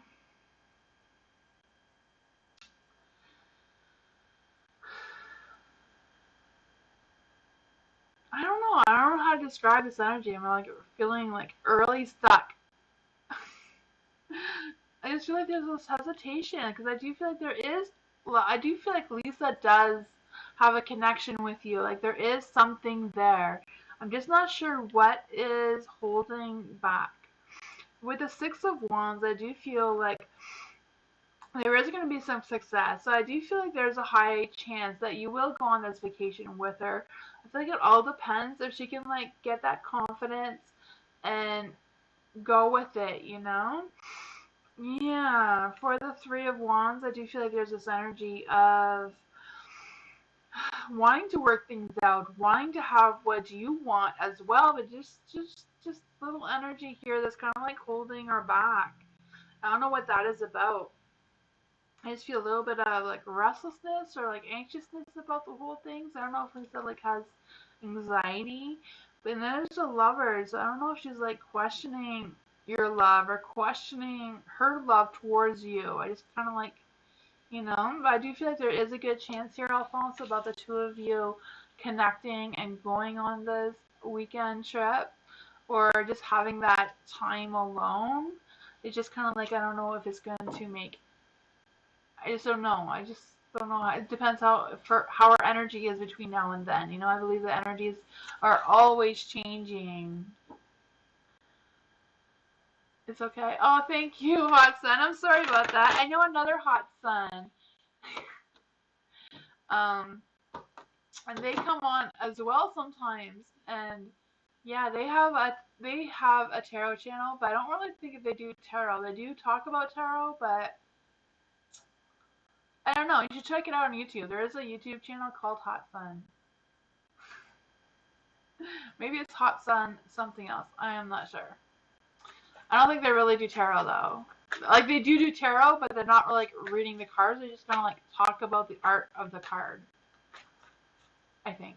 I don't know. I don't know how to describe this energy. I'm like feeling like really stuck. I just feel like there's this hesitation because I do feel like there is. Well, I do feel like Lisa does have a connection with you. Like there is something there. I'm just not sure what is holding back. With the Six of Wands, I do feel like there is going to be some success. So I do feel like there's a high chance that you will go on this vacation with her. I feel like it all depends if she can like get that confidence and go with it, you know? Yeah, for the Three of Wands, I do feel like there's this energy of wanting to work things out, wanting to have what you want as well, but just little energy here that's kind of like holding her back. I don't know what that is about. I just feel a little bit of like restlessness or like anxiousness about the whole thing. So I don't know if Lisa like has anxiety. But then there's the lovers. So I don't know if she's like questioning your love or questioning her love towards you. I just kind of like, you know, but I do feel like there is a good chance here, Alfonso, about the two of you connecting and going on this weekend trip or just having that time alone. It's just kind of like I don't know if it's going to make I just don't know. I just don't know. It depends how our energy is between now and then. You know, I believe the energies are always changing. It's okay. Oh, thank you, hot sun. I'm sorry about that. I know another hot sun. Um, and they come on as well sometimes. And yeah, they have a tarot channel, but I don't really think if they do tarot. They do talk about tarot, but I don't know. You should check it out on YouTube. There is a YouTube channel called Hot Sun. Maybe it's Hot Sun something else. I am not sure. I don't think they really do tarot though. Like they do tarot, but they're not really like reading the cards. They just kind of like talk about the art of the card. I think.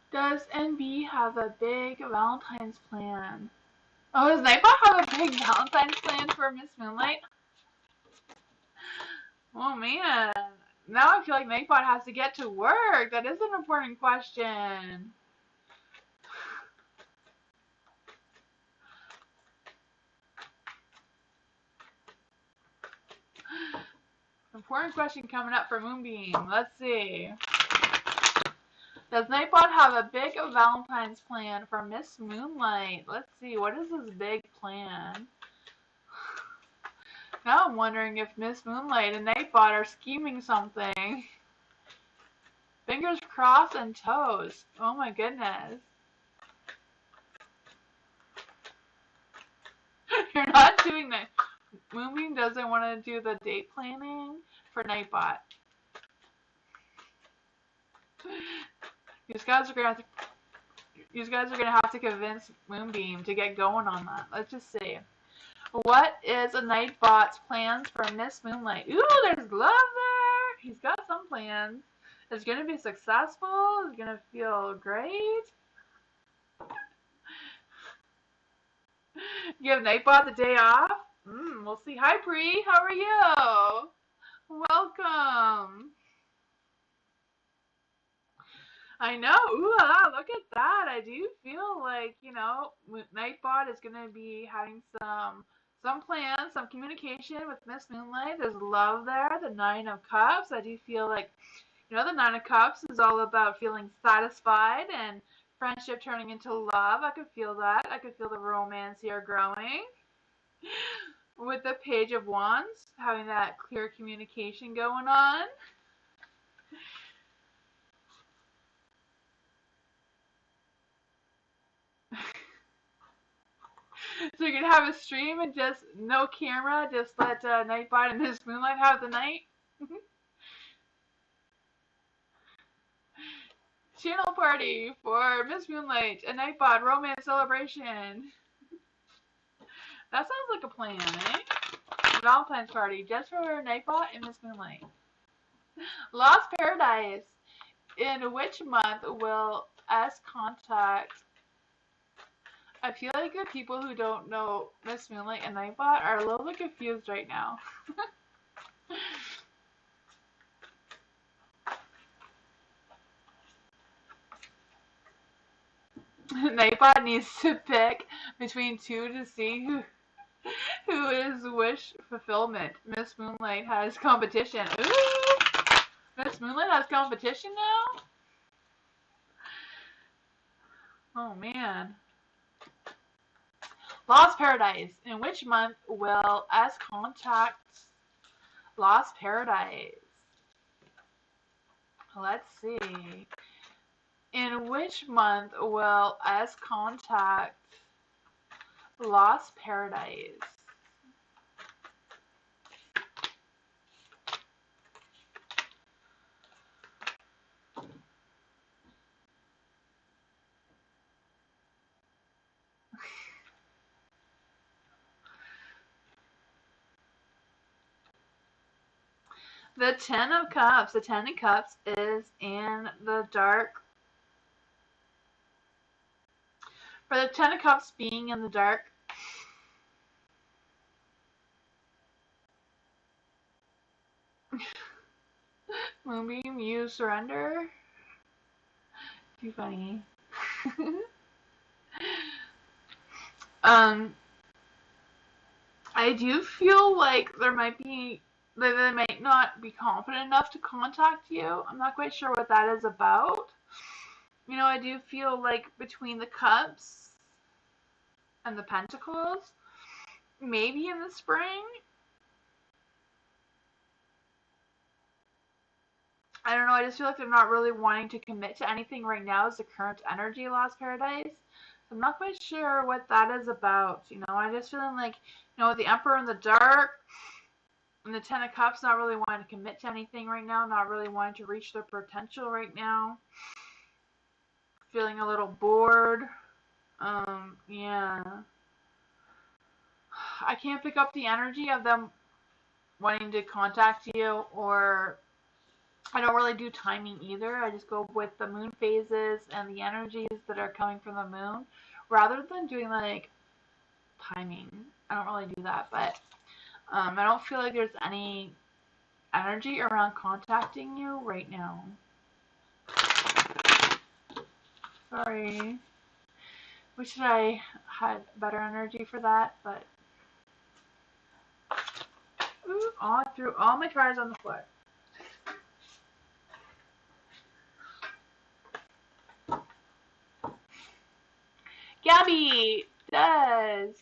Does NB have a big Valentine's plan? Oh, does Nightbot have a big Valentine's plan for Miss Moonlight? Oh man. Now I feel like Nightbot has to get to work. That is an important question. Important question coming up for Moonbeam. Let's see. Does Nightbot have a big Valentine's plan for Miss Moonlight? Let's see. What is his big plan? Now I'm wondering if Miss Moonlight and Nightbot are scheming something. Big Fingers crossed and toes. Oh my goodness. You're not doing that. Moonbeam doesn't want to do the date planning for Nightbot. These guys are gonna have to convince Moonbeam to get going on that. Let's just see. What is a Nightbot's plans for Miss Moonlight? Ooh, there's love there. He's got some plans. It's gonna be successful. It's gonna feel great. Give Nightbot the day off. We'll see. Hi, Bree. How are you? Welcome. I know. Ooh, look at that. I do feel like, Nightbot is going to be having some plans, some communication with Miss Moonlight. There's love there. The Nine of Cups. I do feel like, the Nine of Cups is all about feeling satisfied and friendship turning into love. I could feel that. I could feel the romance here growing. With the Page of Wands, having that clear communication going on. So you're gonna have a stream and just no camera, just let Nightbot and Miss Moonlight have the night. Channel party for Miss Moonlight, a Nightbot romance celebration. That sounds like a plan, eh? Valentine's party just for Nightbot and Miss Moonlight. Lost Paradise. In which month will S contact? I feel like the people who don't know Miss Moonlight and Nightbot are a little bit confused right now. Nightbot needs to pick between two to see who is wish fulfillment. Miss Moonlight has competition. Ooh! Miss Moonlight has competition now? Oh man. Lost Paradise. In which month will S contact Lost Paradise? Let's see. In which month will S contact Lost Paradise? The Ten of Cups. The Ten of Cups is in the dark. For the Ten of Cups being in the dark, Moonbeam, you surrender. Too funny. I do feel like they might not be confident enough to contact you. I'm not quite sure what that is about. I do feel like between the Cups and the Pentacles, maybe in the spring. I don't know, I just feel like they're not really wanting to commit to anything right now as the current energy Lost Paradise. I'm not quite sure what that is about. I'm just feeling like, with the Emperor in the dark and the Ten of Cups not really wanting to commit to anything right now, not really wanting to reach their potential right now. Feeling a little bored. Yeah. I can't pick up the energy of them wanting to contact you, or I don't really do timing either. I just go with the moon phases and the energies that are coming from the moon rather than doing like timing. I don't really do that, but I don't feel like there's any energy around contacting you right now. Sorry. Wish I had better energy for that, but ooh, I threw all my cards on the floor. Gabby, does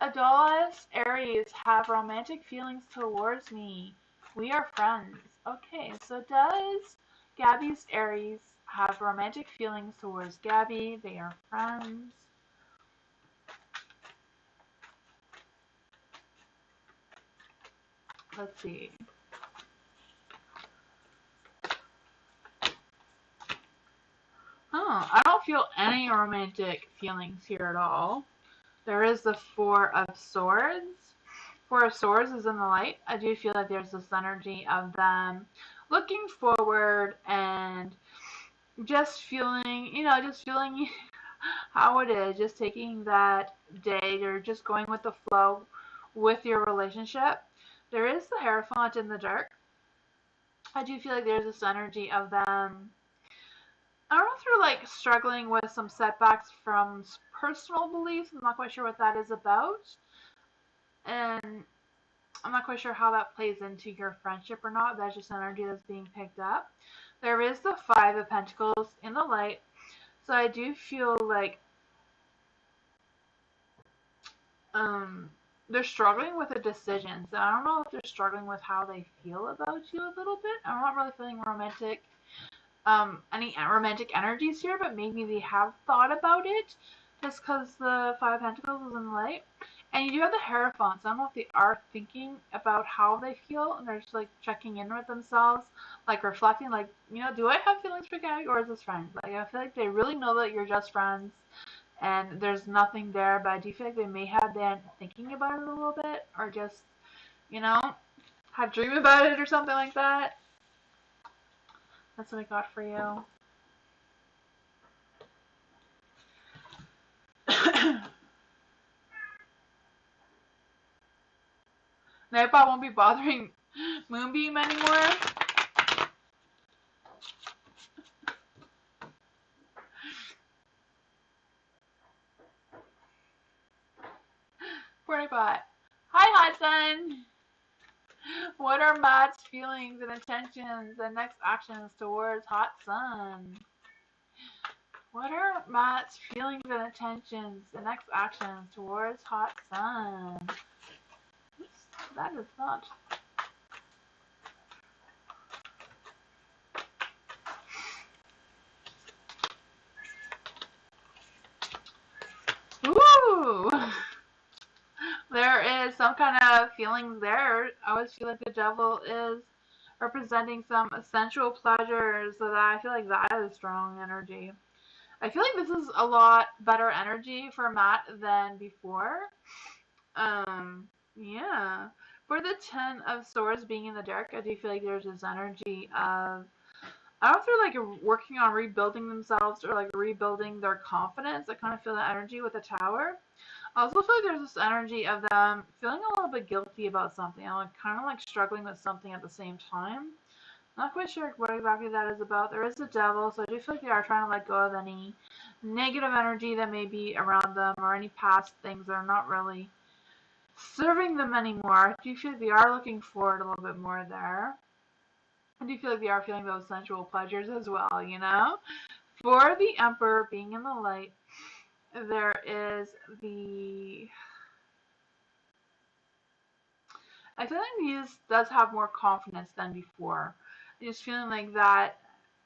Adolis Aries have romantic feelings towards me? We are friends. Okay, so does Gabby's Aries have romantic feelings towards Gabby. They are friends. Let's see. I don't feel any romantic feelings here at all. There is the Four of Swords. Four of Swords is in the light. I do feel like there's this energy of them looking forward and just feeling, just feeling how it is, just taking that day. You're just going with the flow with your relationship. There is the Hierophant in the dark. I do feel like there's this energy of them. I don't know if they're like struggling with some setbacks from personal beliefs. I'm not quite sure what that is about. And I'm not quite sure how that plays into your friendship or not. That's just energy that's being picked up. There is the Five of Pentacles in the light. So I do feel like they're struggling with a decision. So I don't know if they're struggling with how they feel about you a little bit. I'm not really feeling romantic, any romantic energies here, but maybe they have thought about it just because the Five of Pentacles is in the light. And you do have the Hierophant, so I don't know if they are thinking about how they feel and they're just like checking in with themselves, like reflecting, like, do I have feelings for Gabby or is this friends? Like, I feel like they really know that you're just friends and there's nothing there, but I do feel like they may have been thinking about it a little bit or just, have dream about it or something like that. That's what I got for you. Nightbot won't be bothering Moonbeam anymore. Poor Nightbot. Hi, Hudson. What are Matt's feelings and intentions and next actions towards Hot Sun? What are Matt's feelings and intentions and next actions towards Hot Sun? Oops, that is not. Ooh! There is some kind of feelings there. I always feel like the devil is representing some sensual pleasures, so that I feel like that is strong energy. I feel like this is a lot better energy for Matt than before. Yeah. For the Ten of Swords being in the dark, I do feel like there's this energy of, I don't know if they're like working on rebuilding themselves or like rebuilding their confidence. I kind of feel that energy with the Tower. I also feel like there's this energy of them feeling a little bit guilty about something. I'm like, kind of like struggling with something at the same time. Not quite sure what exactly that is about. There is the devil, so I do feel like they are trying to let go of any negative energy that may be around them or any past things that are not really serving them anymore. I do feel like they are looking forward a little bit more there. I do feel like they are feeling those sensual pleasures as well, For the Emperor being in the light, there is the... I feel like he does have more confidence than before. Just feeling like that.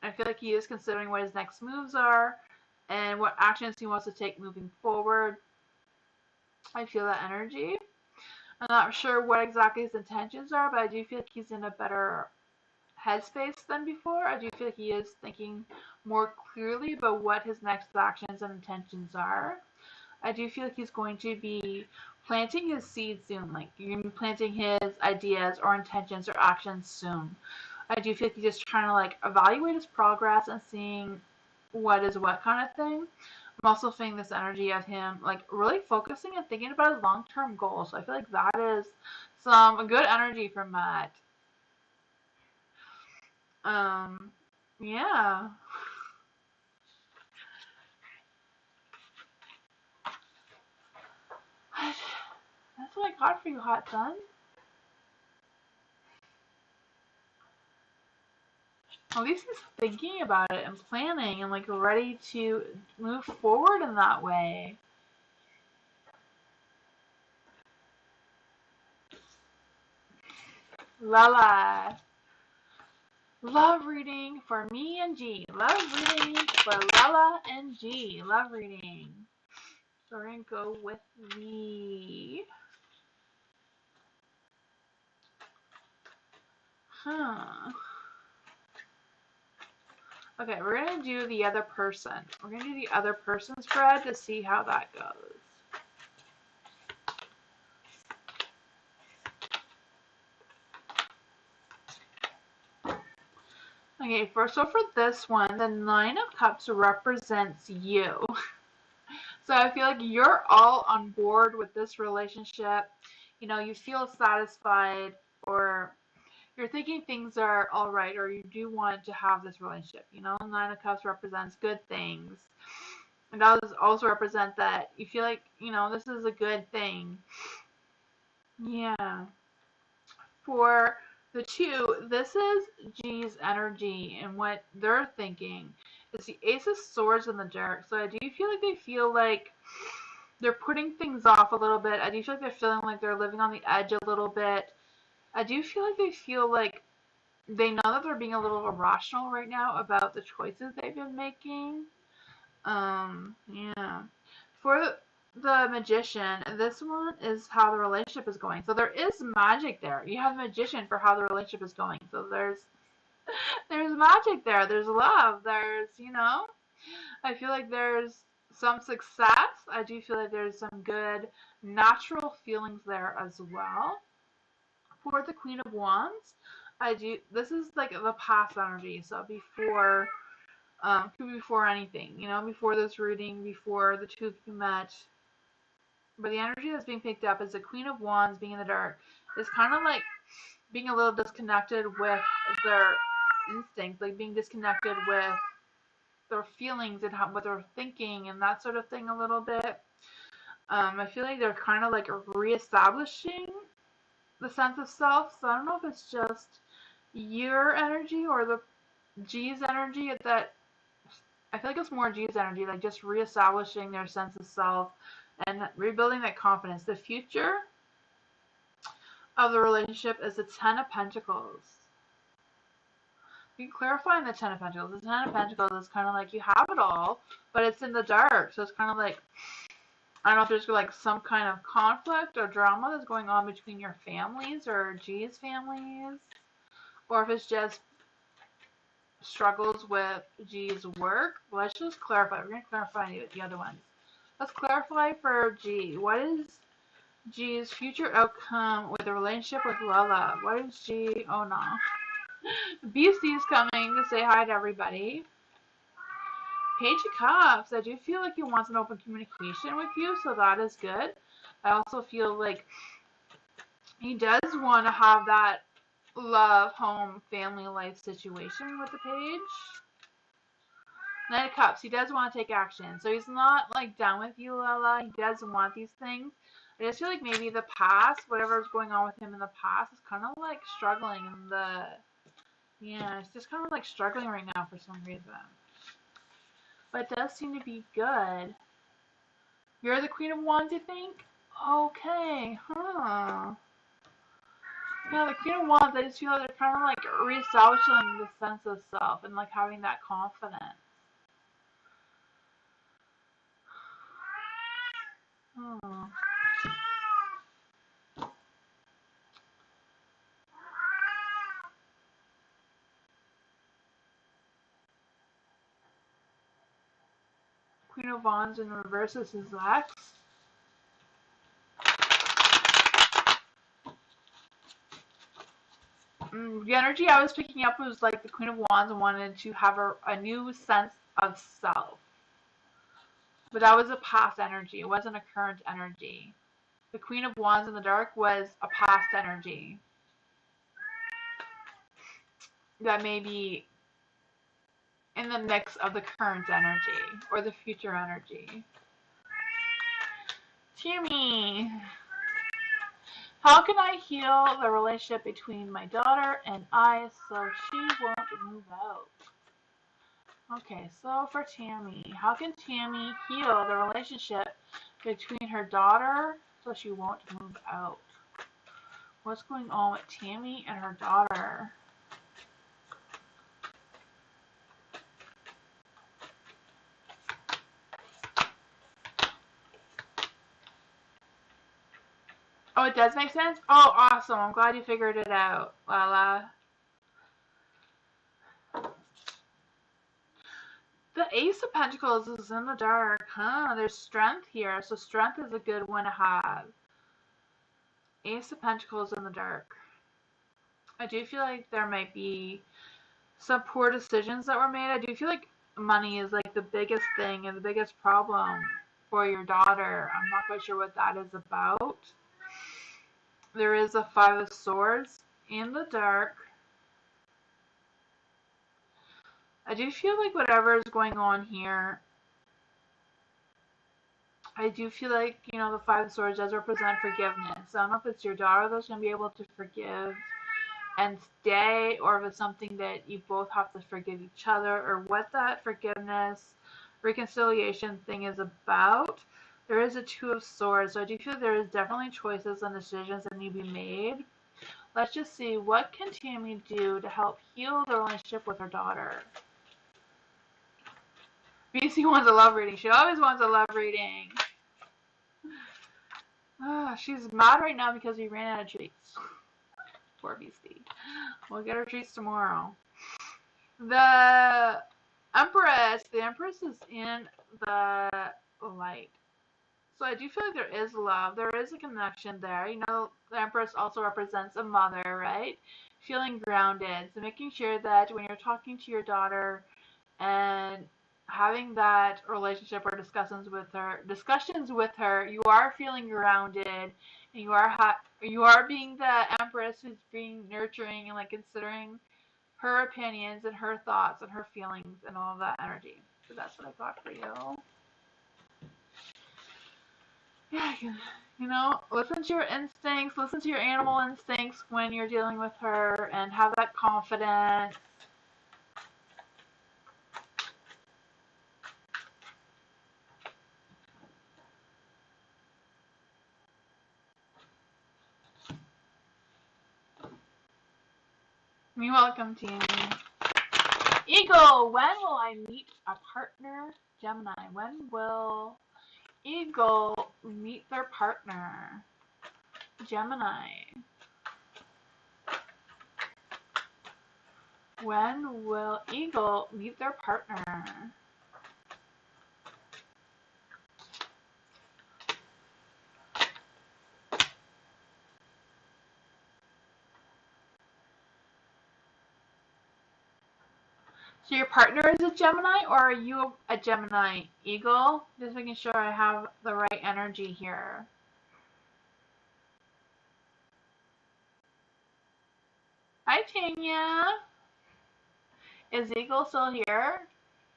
I feel like he is considering what his next moves are and what actions he wants to take moving forward. I feel that energy. I'm not sure what exactly his intentions are, but I do feel like he's in a better headspace than before. I do feel like he is thinking more clearly about what his next actions and intentions are. I do feel like he's going to be planting his seeds soon. Like, you're going to be planting his ideas or intentions or actions soon. I do feel like he's just trying to like evaluate his progress and seeing what is what kind of thing. I'm also feeling this energy of him like really focusing and thinking about his long-term goals. So I feel like that is some good energy from Matt. Yeah. That's what I got for you, Hot Sun. At least he's thinking about it and planning and like ready to move forward in that way. Lala. Love reading for me and G. Love reading for Lala and G. Love reading. So we're going to go with the... Okay, we're going to do the other person. We're going to do the other person spread to see how that goes. Okay, so for this one, the Nine of Cups represents you. So I feel like you're all on board with this relationship. You know, you feel satisfied, or you're thinking things are all right, or you do want to have this relationship. You know, Nine of Cups represents good things. It does also represent that you feel like, you know, this is a good thing. Yeah. For the two, this is G's energy, and what they're thinking is the Ace of Swords in the dark. So I do feel like they feel like they're putting things off a little bit. I do feel like they're feeling like they're living on the edge a little bit. I do feel like they feel like they know that they're being a little irrational right now about the choices they've been making. Yeah. For the Magician, this one is how the relationship is going. So there is magic there. You have the Magician for how the relationship is going. So there's magic there. There's love. There's, you know, I feel like there's some success. I do feel like there's some good natural feelings there as well. For the Queen of Wands, this is like the past energy. So before, could be before anything, you know, before this reading, before the two of you met. But the energy that's being picked up is the Queen of Wands being in the dark. Is kind of like being a little disconnected with their instincts, like being disconnected with their feelings and what they're thinking and that sort of thing a little bit. I feel like they're kind of like reestablishing the sense of self. So I don't know if it's just your energy or the G's energy that I feel like it's more G's energy, like just reestablishing their sense of self and rebuilding that confidence. The future of the relationship is the Ten of Pentacles. You clarifying the Ten of Pentacles. The Ten of Pentacles is kind of like you have it all, but it's in the dark. So it's kind of like, I don't know if there's like some kind of conflict or drama that's going on between your families or G's families, or if it's just struggles with G's work. Let's just clarify. We're going to clarify the other ones. Let's clarify for G. What is G's future outcome with a relationship with Lala? What is G? Oh no. BC is coming to say hi to everybody. Page of Cups. I do feel like he wants an open communication with you, so that is good. I also feel like he does want to have that love, home, family life situation with the page. Knight of Cups. He does want to take action. So he's not like done with you, Lala. He does want these things. I just feel like maybe the past, whatever's going on with him in the past, is kind of like struggling in the... Yeah, it's just kind of like struggling right now for some reason. But it does seem to be good. You're the Queen of Wands, you think? Okay, huh. Yeah, the Queen of Wands, I just feel like they're kind of like reestablishing the sense of self and like having that confidence. Oh. Queen of Wands in reverse is his ex. The energy I was picking up was like the Queen of Wands wanted to have a new sense of self. But that was a past energy. It wasn't a current energy. The Queen of Wands in the dark was a past energy. That may be in the mix of the current energy or the future energy. Tammy, how can I heal the relationship between my daughter and I so she won't move out? Okay, so for Tammy, how can Tammy heal the relationship between her daughter so she won't move out? What's going on with Tammy and her daughter? Oh, it does make sense? Oh, awesome. I'm glad you figured it out, Lala. The Ace of Pentacles is in the dark, huh? There's strength here, so strength is a good one to have. Ace of Pentacles in the dark. I do feel like there might be some poor decisions that were made. I do feel like money is like the biggest thing and the biggest problem for your daughter. I'm not quite sure what that is about. There is a Five of Swords in the dark. I do feel like whatever is going on here, I do feel like, you know, the Five of Swords does represent forgiveness. I don't know if it's your daughter that's going to be able to forgive and stay, or if it's something that you both have to forgive each other, or what that forgiveness, reconciliation thing is about. There is a Two of Swords, so I do feel there is definitely choices and decisions that need to be made. Let's just see, what can Tammy do to help heal the relationship with her daughter? BC wants a love reading. She always wants a love reading. She's mad right now because we ran out of treats. Poor BC. We'll get her treats tomorrow. The Empress is in the light. So I do feel like there is love. There is a connection there. You know, the Empress also represents a mother, right? Feeling grounded. So making sure that when you're talking to your daughter and having that relationship or discussions with her, you are feeling grounded, and you are being the Empress who's being nurturing and like considering her opinions and her thoughts and her feelings and all of that energy. So that's what I got for you. Yeah, you know, listen to your instincts, listen to your animal instincts when you're dealing with her, and have that confidence. You're welcome, Tammy. Eagle, when will I meet a partner? Gemini, when will Eagle meet their partner? Gemini. When will Eagle meet their partner? So your partner is a Gemini, or are you a Gemini, Eagle? Just making sure I have the right energy here. Hi, Tanya. Is Eagle still here?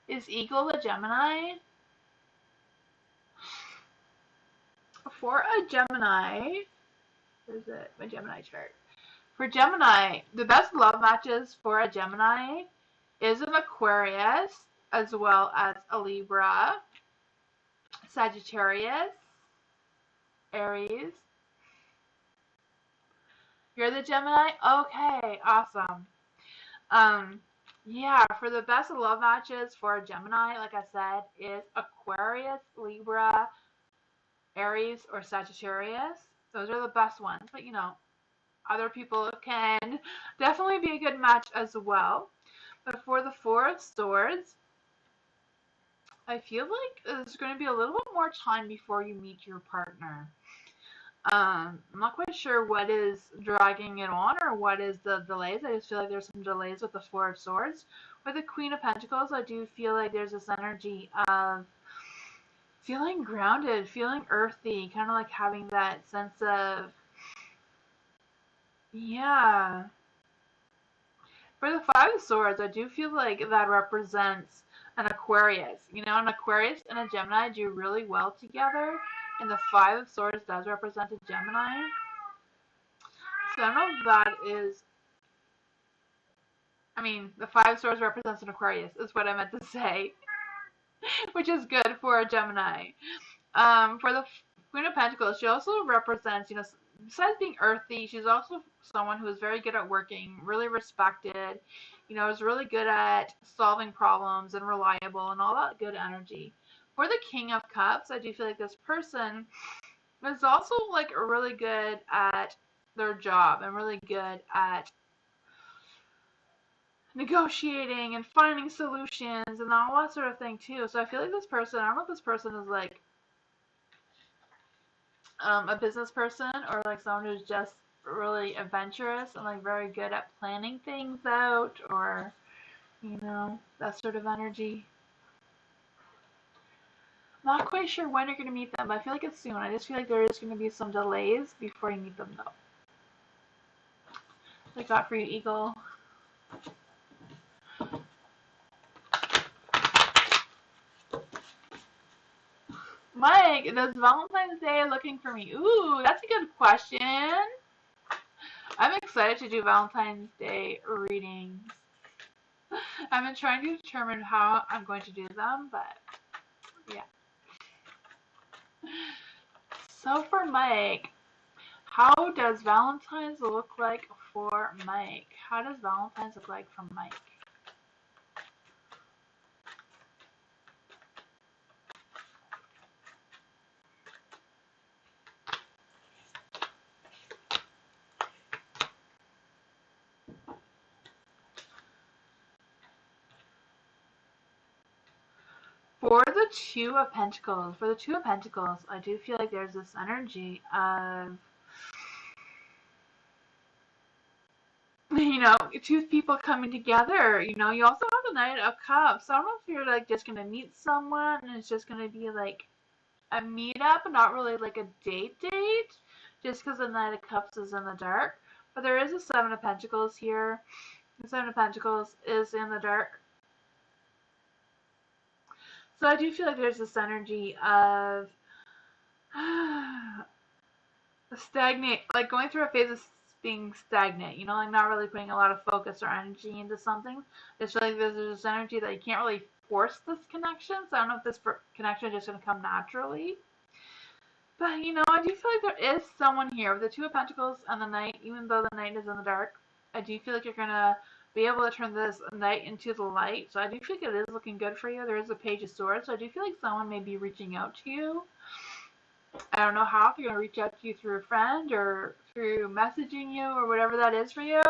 Is Eagle a Gemini? For a Gemini, where's it? My Gemini chart. For Gemini, the best love matches for a Gemini is an Aquarius, as well as a Libra, Sagittarius, Aries. You're the Gemini? Okay, awesome. Yeah, for the best love matches for a Gemini, like I said, is Aquarius, Libra, Aries, or Sagittarius. Those are the best ones, but you know, other people can definitely be a good match as well. But for the Four of Swords, I feel like there's going to be a little bit more time before you meet your partner. I'm not quite sure what is dragging it on or what is the delays. I just feel like there's some delays with the Four of Swords. With the Queen of Pentacles, I do feel like there's this energy of feeling grounded, feeling earthy, kind of like having that sense of, yeah. For the Five of Swords, I do feel like that represents an Aquarius. You know, an Aquarius and a Gemini do really well together, and the Five of Swords does represent a Gemini. So I don't know if that is, I mean, the Five of Swords represents an Aquarius, is what I meant to say, which is good for a Gemini. For the Queen of Pentacles, she also represents, you know, besides being earthy, she's also someone who is very good at working, really respected, you know, is really good at solving problems and reliable and all that good energy. For the King of Cups, I do feel like this person But it's also like really good at their job and really good at negotiating and finding solutions and all that sort of thing too. So I feel like this person, I don't know if this person is like a business person or like someone who's just really adventurous and like very good at planning things out, or that sort of energy. Not quite sure when you're going to meet them, but I feel like it's soon. I just feel like there is going to be some delays before you meet them though. Like that for you, Eagle. Mike, does Valentine's Day looking for me? Ooh, that's a good question. I'm excited to do Valentine's Day readings. I've been trying to determine how I'm going to do them, but yeah. So for Mike, how does Valentine's look like for Mike? How does Valentine's look like for Mike? For the Two of Pentacles, I do feel like there's this energy of, two people coming together. You also have the Knight of Cups. I don't know if you're like just gonna meet someone and it's just gonna be like a meetup, not really like a date, just because the Knight of Cups is in the dark. But there is a Seven of Pentacles here. The Seven of Pentacles is in the dark. So I do feel like there's this energy of stagnate, like going through a phase of being stagnant, like not really putting a lot of focus or energy into something. It's like there's this energy that you can't really force this connection. So I don't know if this connection is just going to come naturally. But, I do feel like there is someone here with the Two of Pentacles and the Knight, even though the Knight is in the dark. I do feel like you're going to be able to turn this Knight into the light. So I do feel like it is looking good for you. There is a Page of Swords. So I do feel like someone may be reaching out to you. I don't know how, if you're going to reach out to you through a friend or through messaging you or whatever that is for you.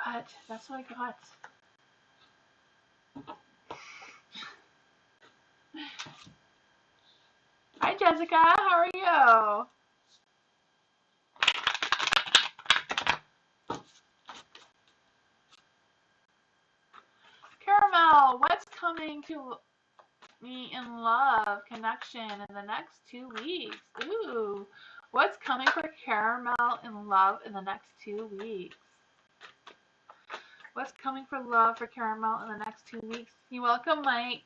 But that's what I got. Hi, Jessica. How are you? Caramel, what's coming to me in love connection in the next 2 weeks? Ooh, what's coming for Caramel in love in the next 2 weeks? What's coming for love for Caramel in the next 2 weeks? You're welcome, Mike.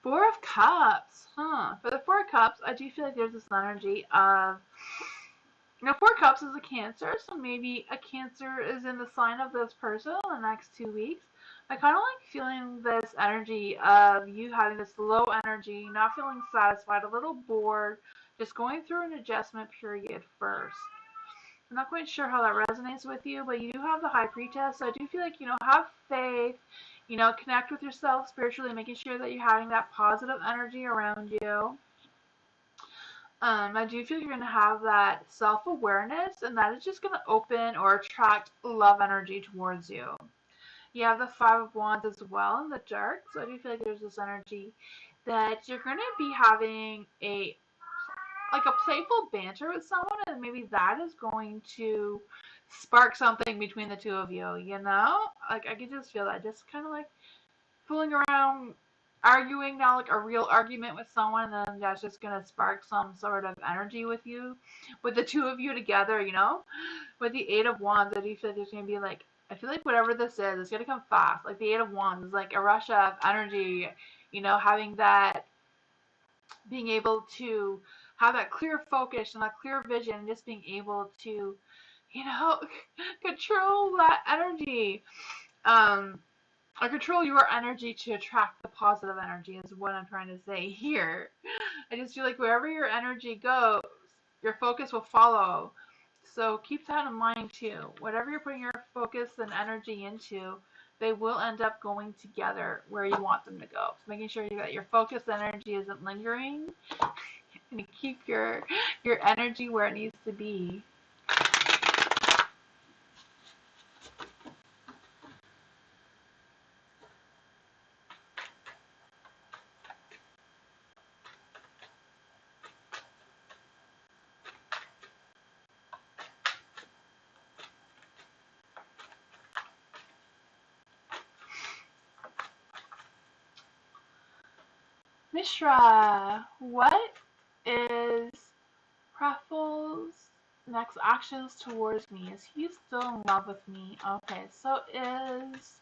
Four of Cups. For the Four of Cups, I do feel like there's this energy of, Four Cups is a Cancer, so maybe a Cancer is in the sign of this person in the next 2 weeks. I kind of like feeling this energy of you having this low energy, not feeling satisfied, a little bored, just going through an adjustment period first. I'm not quite sure how that resonates with you, but you do have the High Priestess, so I do feel like, have faith, connect with yourself spiritually, making sure that you're having that positive energy around you. I do feel you're going to have that self-awareness, and that is just going to open or attract love energy towards you. You have the Five of Wands as well in the dark, so I do feel like there's this energy that you're going to be having a playful banter with someone, and maybe that is going to spark something between the two of you, Like, I can just feel that, just kind of like fooling around, arguing, not like a real argument with someone, and then that's just going to spark some sort of energy with you, with the two of you together, With the Eight of Wands, I do feel like there's going to be like, I feel like whatever this is, it's going to come fast. Like the Eight of Wands is like a rush of energy, having that, being able to have that clear focus and that clear vision, and just being able to, control that energy. Or control your energy to attract the positive energy is what I'm trying to say here. I just feel like wherever your energy goes, your focus will follow. So keep that in mind too. Whatever you're putting your focus and energy into, they will end up going together where you want them to go. So making sure that your focus energy isn't lingering and keep your energy where it needs to be. Mishra, what is Praful's next actions towards me? Is he still in love with me? Okay, so is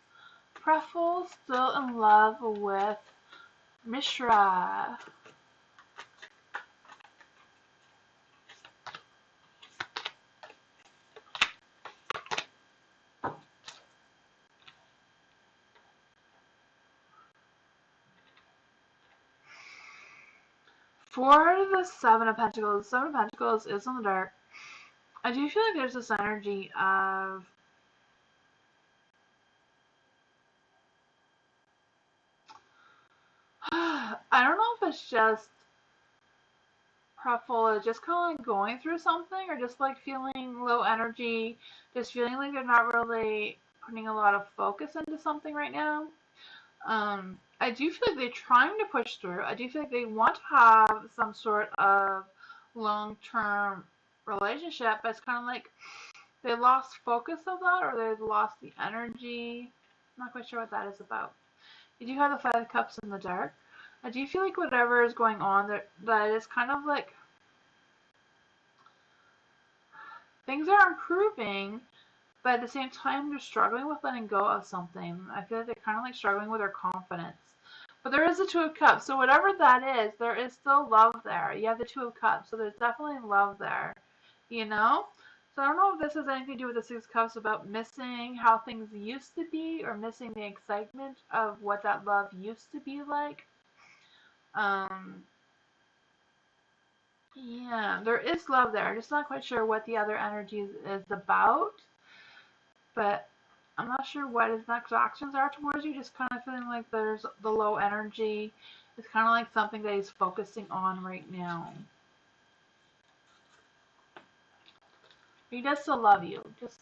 Praful still in love with Mishra? For the Seven of Pentacles is in the dark. I do feel like there's this energy of I don't know if it's just Praful just kind of like going through something, or just like feeling low energy, just feeling like they're not really putting a lot of focus into something right now. I do feel like they're trying to push through. I do feel like they want to have some sort of long-term relationship, but it's kind of like they lost focus of that, or they lost the energy. I'm not quite sure what that is about. You do have the Five of Cups in the dark. I do feel like whatever is going on there, that is kind of like things are improving, but at the same time they're struggling with letting go of something. I feel like they're kind of like struggling with their confidence. But there is the Two of Cups, so whatever that is, there is still love there. You have the Two of Cups, so there's definitely love there, you know? So I don't know if this has anything to do with the Six of Cups about missing how things used to be, or missing the excitement of what that love used to be like. Um, yeah, there is love there. I'm just not quite sure what the other energy is about, but I'm not sure what his next actions are towards you. Just kind of feeling like there's the low energy. It's kind of like something that he's focusing on right now. He does still love you. Just,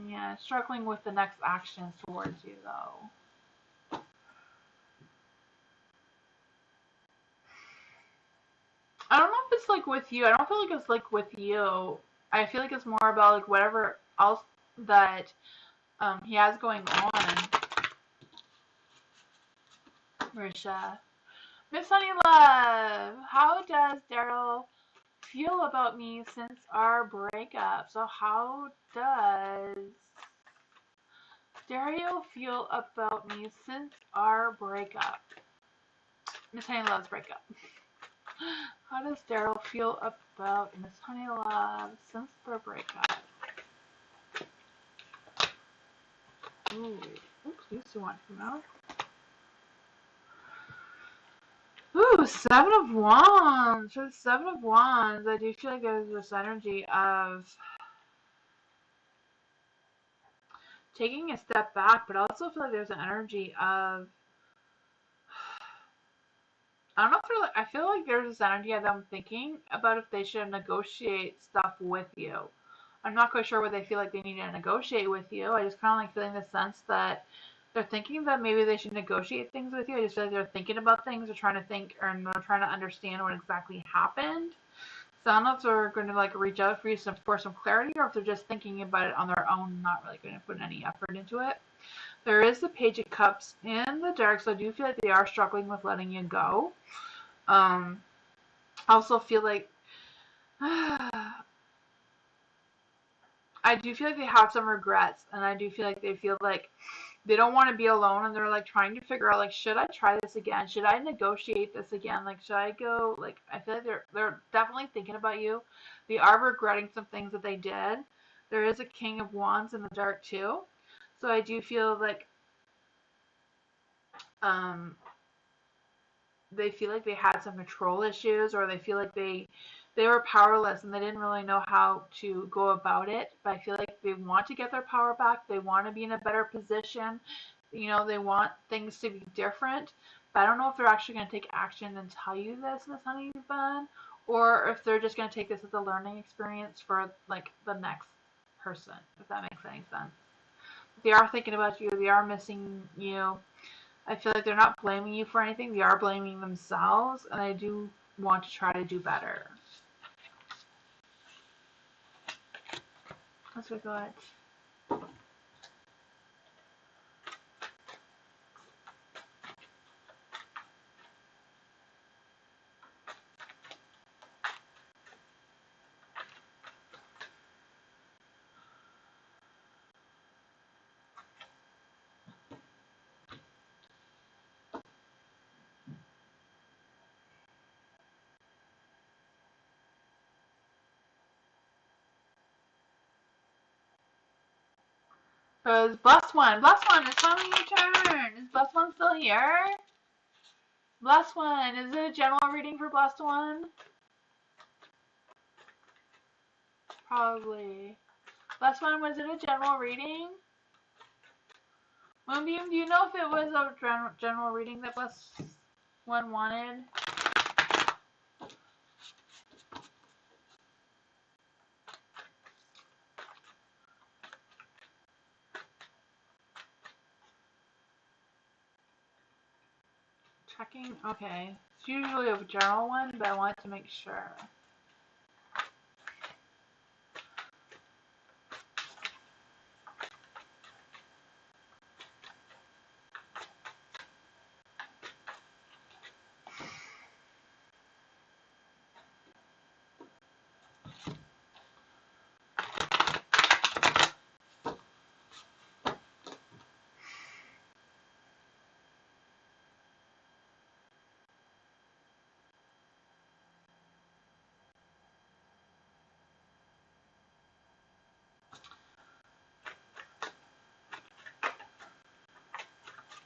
yeah, struggling with the next actions towards you though. I don't know if it's like with you. I don't feel like it's like with you. I feel like it's more about like whatever else that he has going on. Marisha. Miss Honey Love, how does Daryl feel about me since our breakup? So how does Daryl feel about me since our breakup? Miss Honey Love's breakup. How does Daryl feel about Miss Honey Love since their breakup? Ooh, oops, these two want to come out. Ooh, Seven of Wands. For the Seven of Wands, I do feel like there's this energy of taking a step back, but I also feel like there's an energy of I don't know if like, I feel like there's this energy of them thinking about if they should negotiate stuff with you. I'm not quite sure what they feel like they need to negotiate with you. I just kind of like feeling the sense that they're thinking that maybe they should negotiate things with you. I just feel like they're thinking about things, they're trying to think, or they're trying to understand what exactly happened. So I don't know if they're going to like reach out for you for some clarity, or if they're just thinking about it on their own, not really going to put any effort into it. There is the Page of Cups in the dark, so I do feel like they are struggling with letting you go. I also feel like I do feel like they have some regrets, and I do feel like they feel like they don't want to be alone, and they're like trying to figure out like, should I try this again? Should I negotiate this again? Like, should I go? Like, I feel like they're definitely thinking about you. They are regretting some things that they did. There is a King of Wands in the dark too, so I do feel like um they feel like they had some control issues, or they feel like they they were powerless and they didn't really know how to go about it. But I feel like they want to get their power back. They want to be in a better position. You know, they want things to be different. But I don't know if they're actually going to take action and tell you this, Miss Honeybun, or if they're just going to take this as a learning experience for like the next person, if that makes any sense. They are thinking about you. They are missing you. I feel like they're not blaming you for anything. They are blaming themselves, and they do want to try to do better. Let's go ahead. So it's Blessed One. Blessed One, it's finally your turn. Is Blessed One still here? Blessed One, is it a general reading for Blessed One? Probably. Blessed One, was it a general reading? Moonbeam, do you know if it was a general reading that Blessed One wanted? Checking? Okay. It's usually a general one, but I wanted to make sure.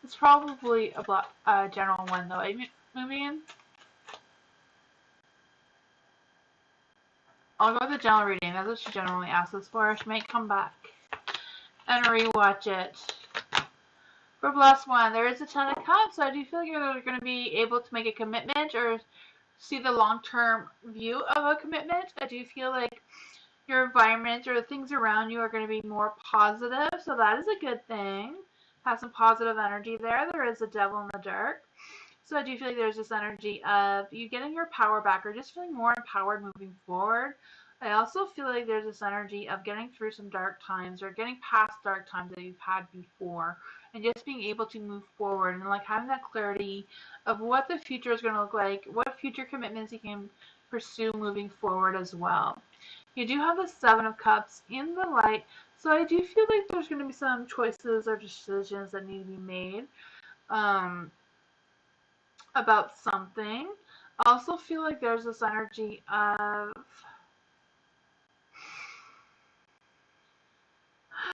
It's probably a general one, though. Moonbeam? I'll go with the general reading. That's what she generally asks us for. She might come back and rewatch it. For Blessed One, there is a Ten of Cups, so I do feel like you're going to be able to make a commitment or see the long-term view of a commitment. I do feel like your environment or the things around you are going to be more positive, so that is a good thing. Have some positive energy there. There is a devil in the dark. So I do feel like there's this energy of you getting your power back or just feeling more empowered moving forward. I also feel like there's this energy of getting through some dark times or getting past dark times that you've had before and just being able to move forward and like having that clarity of what the future is going to look like, what future commitments you can pursue moving forward as well. You do have the Seven of Cups in the light, so I do feel like there's going to be some choices or decisions that need to be made about something. I also feel like there's this energy of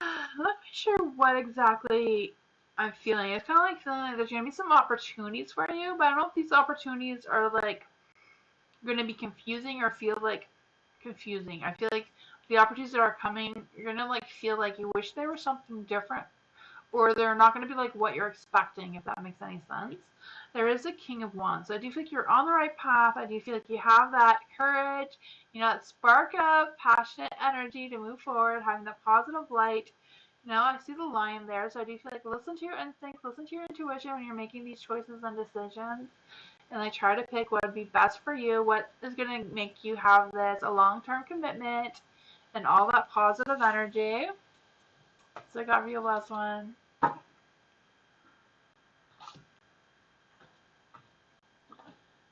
I'm not sure what exactly I'm feeling. It's kind of like feeling like there's going to be some opportunities for you, but I don't know if these opportunities are like going to be confusing or feel like confusing. I feel like the opportunities that are coming, you're going to like feel like you wish there was something different or they're not going to be like what you're expecting, if that makes any sense. There is a King of Wands. So I do feel like you're on the right path. I do feel like you have that courage, you know, that spark of passionate energy to move forward, having that positive light. You know, I see the lion there, so I do feel like listen to your instincts, listen to your intuition when you're making these choices and decisions, and like try to pick what would be best for you, what is going to make you have this a long-term commitment, and all that positive energy. So I got for your last one.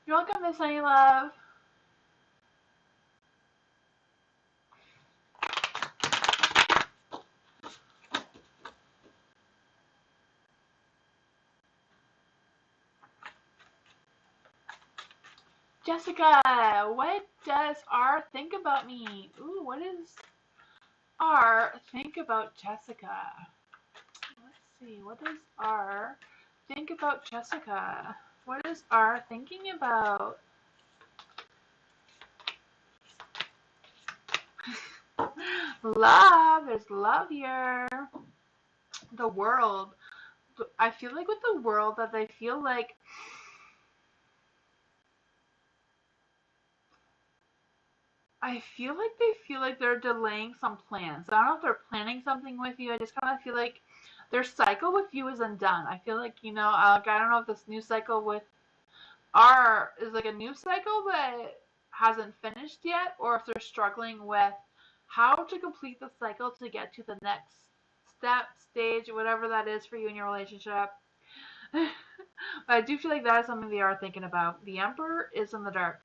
You're welcome, Miss Honey Love. Jessica, what does R think about me? Ooh, what does R think about Jessica? Let's see, what does R think about Jessica? What is R thinking about? Love, there's love here. The world. I feel like with the world that they feel like they feel like they're delaying some plans. I don't know if they're planning something with you. I just kind of feel like their cycle with you isn't done. I feel like, I don't know if this new cycle with R is like a new cycle but hasn't finished yet, or if they're struggling with how to complete the cycle to get to the next step, stage, whatever that is for you in your relationship. But I do feel like that is something they are thinking about. The Emperor is in the dark.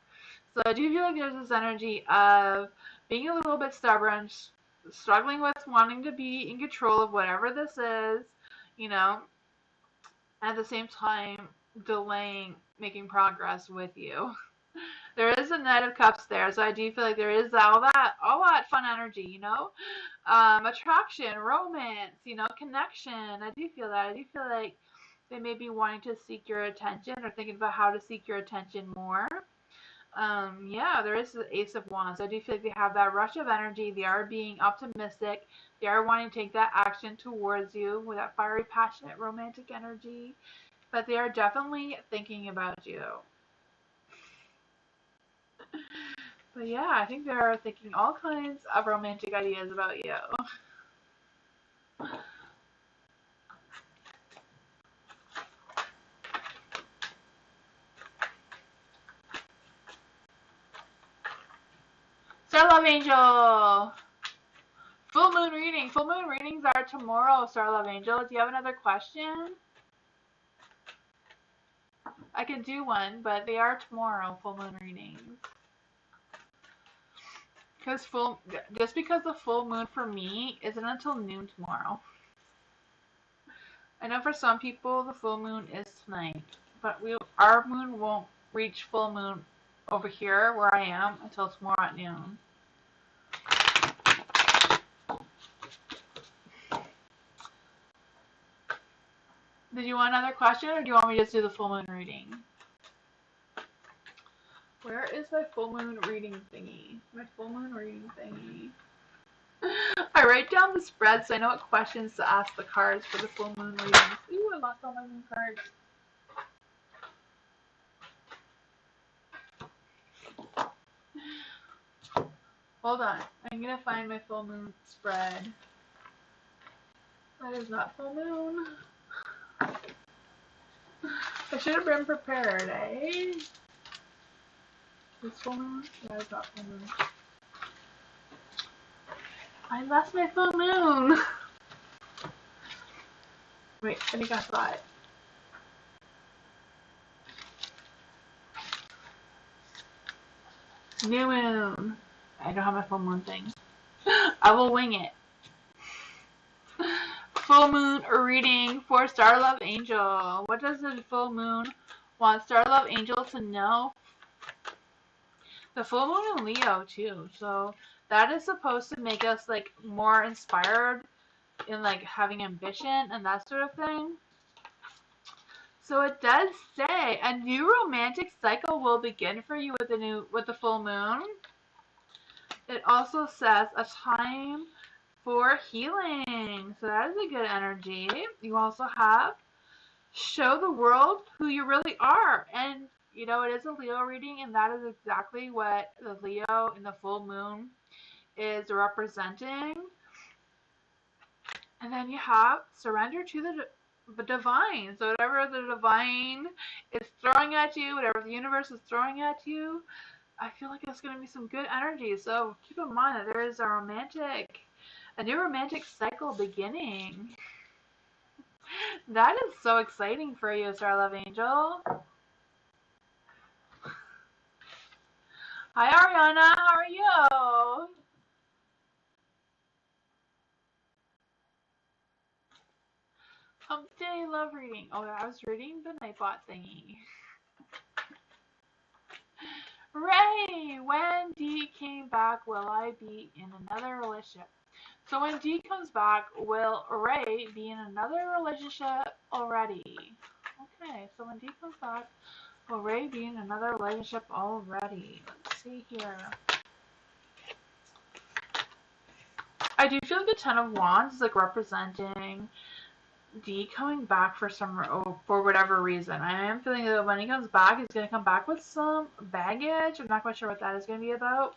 So I do feel like there's this energy of being a little bit stubborn, struggling with wanting to be in control of whatever this is, you know, at the same time delaying making progress with you. There is a Knight of Cups there, so I do feel like there is all that fun energy, attraction, romance, connection. I do feel that. I do feel like they may be wanting to seek your attention or thinking about how to seek your attention more. Yeah, there is the Ace of Wands. I do feel like they have that rush of energy. They are being optimistic. They are wanting to take that action towards you with that fiery, passionate, romantic energy. But they are definitely thinking about you. But yeah, I think they're thinking all kinds of romantic ideas about you. Star Love Angel! Full moon reading. Full moon readings are tomorrow, Star Love Angel. Do you have another question? I can do one, but they are tomorrow, full moon readings. Just because the full moon for me isn't until noon tomorrow. I know for some people the full moon is tonight, but our moon won't reach full moon over here where I am until tomorrow at noon. Did you want another question, or do you want me to just do the full moon reading? Where is my full moon reading thingy? My full moon reading thingy. I write down the spread so I know what questions to ask the cards for the full moon readings. Ooh, I lost all my moon cards. Hold on. I'm gonna find my full moon spread. That is not full moon. I should have been prepared, eh? This full moon? That is not full moon. I lost my full moon. Wait, I think I saw it. New moon. I don't have my full moon thing. I will wing it. Full moon reading for Star Love Angel. What does the full moon want Star Love Angel to know? The full moon in Leo too, so that is supposed to make us like more inspired in like having ambition and that sort of thing. So it does say a new romantic cycle will begin for you with the full moon. It also says a time for healing. So that is a good energy. You also have show the world who you really are. And it is a Leo reading, and that is exactly what the Leo in the full moon is representing. And then you have surrender to the divine. So whatever the divine is throwing at you, whatever the universe is throwing at you, I feel like it's going to be some good energy. So keep in mind that there is a new romantic cycle beginning. That is so exciting for you, Star Love Angel. Hi, Ariana. How are you? Hump Day love reading. Oh, I was reading the Nightbot thingy. Ray, when D came back, will I be in another relationship? So when D comes back, will Ray be in another relationship already? Okay, so when D comes back, will Ray be in another relationship already? Let's see here. I do feel like the Ten of Wands is like representing D coming back for for whatever reason. I am feeling that when he comes back, he's gonna come back with some baggage. I'm not quite sure what that is gonna be about.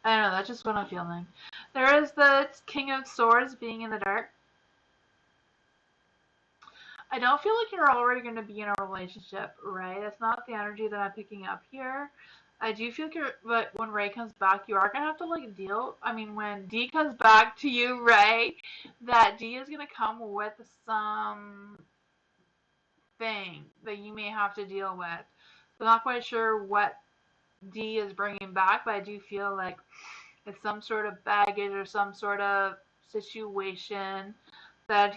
I don't know. That's just what I'm feeling. There is the King of Swords being in the dark. I don't feel like you're already going to be in a relationship, right? That's not the energy that I'm picking up here. I do feel like but when Ray comes back, you are going to have to like when D comes back to you, Ray, that D is going to come with some thing that you may have to deal with. I'm not quite sure what D is bringing back, but I do feel like it's some sort of baggage or some sort of situation that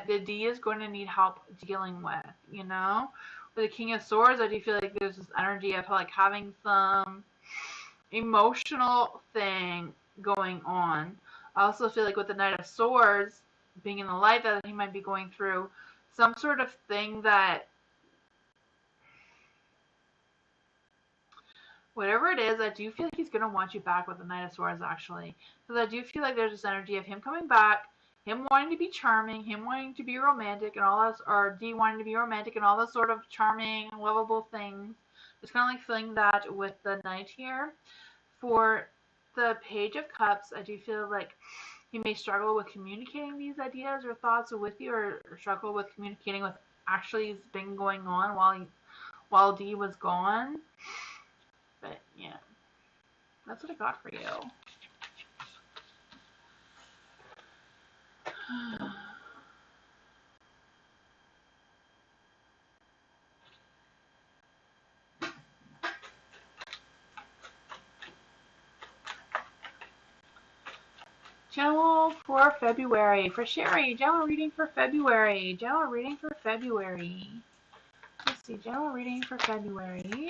the D is going to need help dealing with, you know? With the King of Swords, I do feel like there's this energy of like having some emotional thing going on. I also feel like with the Knight of Swords being in the light that he might be going through some sort of thing that whatever it is, I do feel like he's going to want you back with the Knight of Swords, actually. Because I do feel like there's this energy of him coming back, him wanting to be charming, him wanting to be romantic, and all this, or D wanting to be romantic, and all those sort of charming, lovable things. It's kind of like feeling that with the Knight here. For the Page of Cups, I do feel like he may struggle with communicating these ideas or thoughts with you, or struggle with communicating with actually has been going on while D was gone. But yeah, that's what I got for you. General for February. For Sherry, general reading for February. General reading for February. Let's see, general reading for February.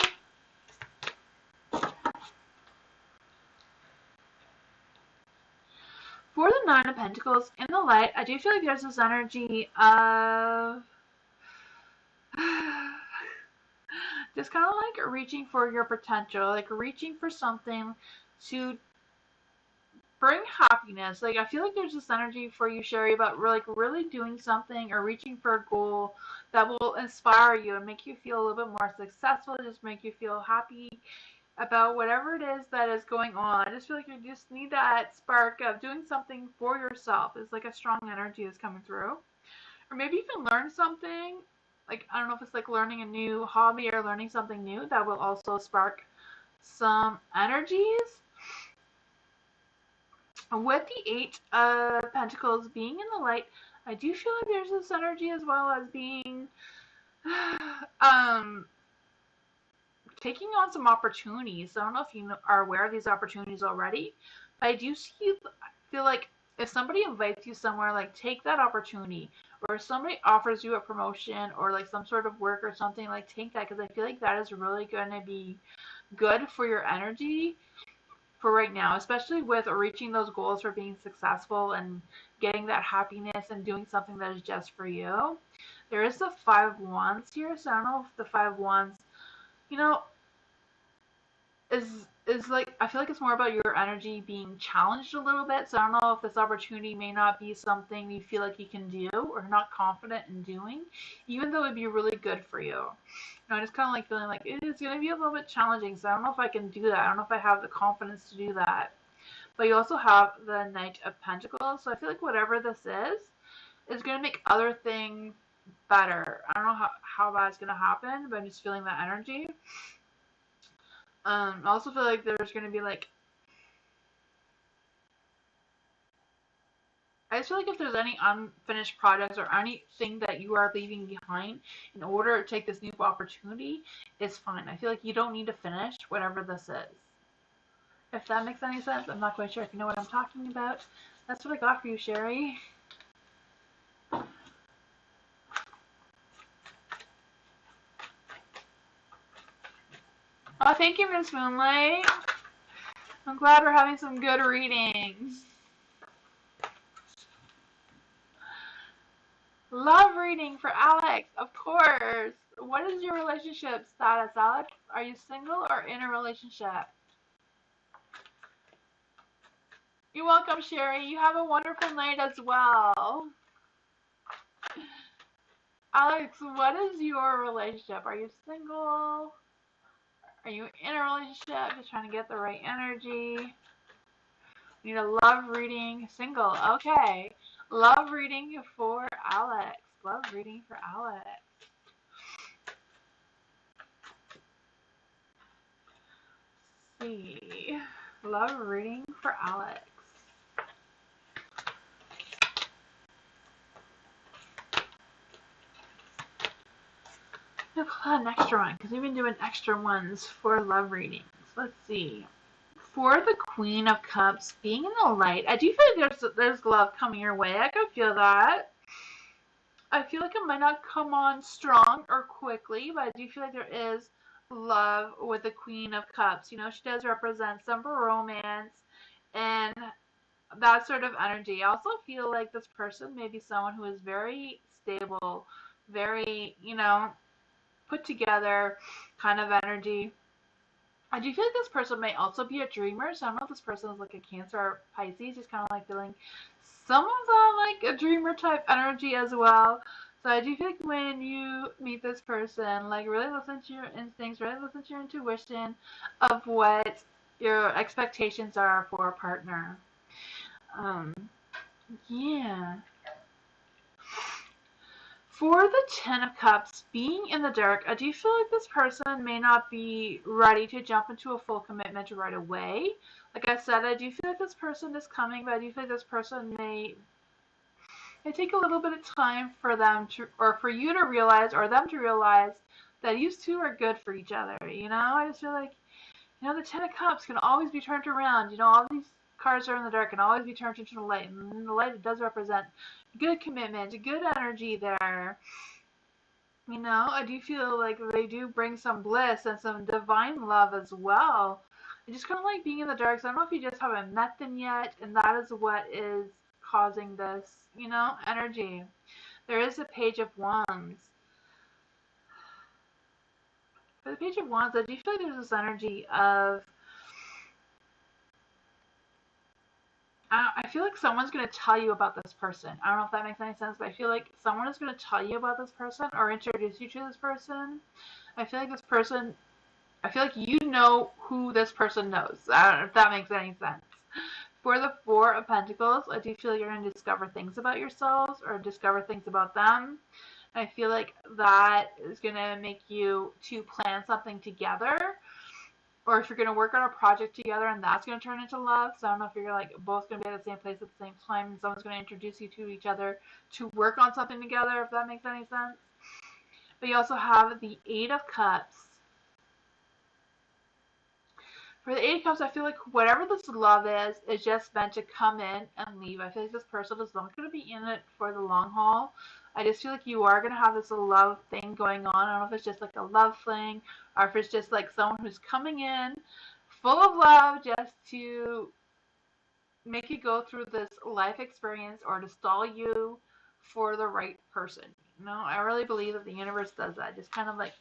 For the Nine of Pentacles in the light, I do feel like there's this energy of just kind of like reaching for your potential, like reaching for something to bring happiness. Like I feel like there's this energy for you, Sherry, about like really doing something or reaching for a goal that will inspire you and make you feel a little bit more successful, just make you feel happy about whatever it is that is going on. I just feel like you just need that spark of doing something for yourself. It's like a strong energy is coming through. Or maybe you can learn something. Like, I don't know if it's like learning a new hobby or learning something new that will also spark some energies. With the Eight of Pentacles being in the light, I do feel like there's this energy as well as being taking on some opportunities. I don't know if you are aware of these opportunities already, but I do feel like if somebody invites you somewhere, like take that opportunity. Or if somebody offers you a promotion or like some sort of work or something, like take that, because I feel like that is really going to be good for your energy for right now, especially with reaching those goals for being successful and getting that happiness and doing something that is just for you. There is the Five of Wands here, so I don't know if the Five of Wands, you know, is like, I feel like it's more about your energy being challenged a little bit. So I don't know if this opportunity may not be something you feel like you can do or not confident in doing, even though it'd be really good for you. I'm just kind of like feeling like it is going to be a little bit challenging. So I don't know if I can do that. I don't know if I have the confidence to do that. But you also have the Knight of Pentacles. So I feel like whatever this is going to make other things better. I don't know how that's going to happen, but I'm just feeling that energy. I also feel like there's going to be like, I just feel like if there's any unfinished projects or anything that you are leaving behind in order to take this new opportunity, it's fine. I feel like you don't need to finish whatever this is. If that makes any sense, I'm not quite sure if you know what I'm talking about. That's what I got for you, Sherry. Oh, thank you, Miss Moonlight. I'm glad we're having some good readings. Love reading for Alex, of course. What is your relationship status, Alex? Are you single or in a relationship? You're welcome, Sherry. You have a wonderful night as well. Alex, what is your relationship? Are you single? Are you in a relationship? Just trying to get the right energy. Need a love reading. Single. Okay. Love reading for Alex. Love reading for Alex. Let's see. Love reading for Alex. I'll pull out an extra one because we've been doing extra ones for love readings. Let's see. For the Queen of Cups, being in the light, I do feel like there's love coming your way. I can feel that. I feel like it might not come on strong or quickly, but I do feel like there is love with the Queen of Cups. You know, she does represent some romance and that sort of energy. I also feel like this person may be someone who is very stable, very, put together kind of energy. I do feel like this person may also be a dreamer. So I don't know if this person is like a Cancer or Pisces, just kind of like feeling someone's on like a dreamer type energy as well. So I do feel like when you meet this person, like really listen to your instincts, really listen to your intuition of what your expectations are for a partner. Um, yeah. For the Ten of Cups, being in the dark, I do feel like this person may not be ready to jump into a full commitment right away. Like I said, I do feel like this person is coming, but I do feel like this person may take a little bit of time for them to, or for you to realize, or them to realize that you two are good for each other. I just feel like, the Ten of Cups can always be turned around. All these cards are in the dark can always be turned into the light. And the light, it does represent good commitment, good energy there. I do feel like they do bring some bliss and some divine love as well. I just kind of like being in the dark. So I don't know if you just haven't met them yet, and that is what is causing this, energy. There is a Page of Wands. For the Page of Wands, I do feel like there's this energy of I feel like someone's going to tell you about this person. I don't know if that makes any sense, but I feel like someone is going to tell you about this person or introduce you to this person. I feel like this person, I feel like you know who this person knows. I don't know if that makes any sense. For the Four of Pentacles, I do feel like you're going to discover things about yourselves or discover things about them. I feel like that is going to make you to plan something together, or if you're going to work on a project together and that's going to turn into love. So I don't know if you're like both going to be at the same place at the same time and someone's going to introduce you to each other to work on something together, if that makes any sense. But you also have the Eight of Cups. For the Eight of Cups, I feel like whatever this love is just meant to come in and leave. I feel like this person is not going to be in it for the long haul. I just feel like you are going to have this love thing going on. I don't know if it's just like a love thing or if it's just like someone who's coming in full of love just to make you go through this life experience or to stall you for the right person. I really believe that the universe does that. Just kind of like,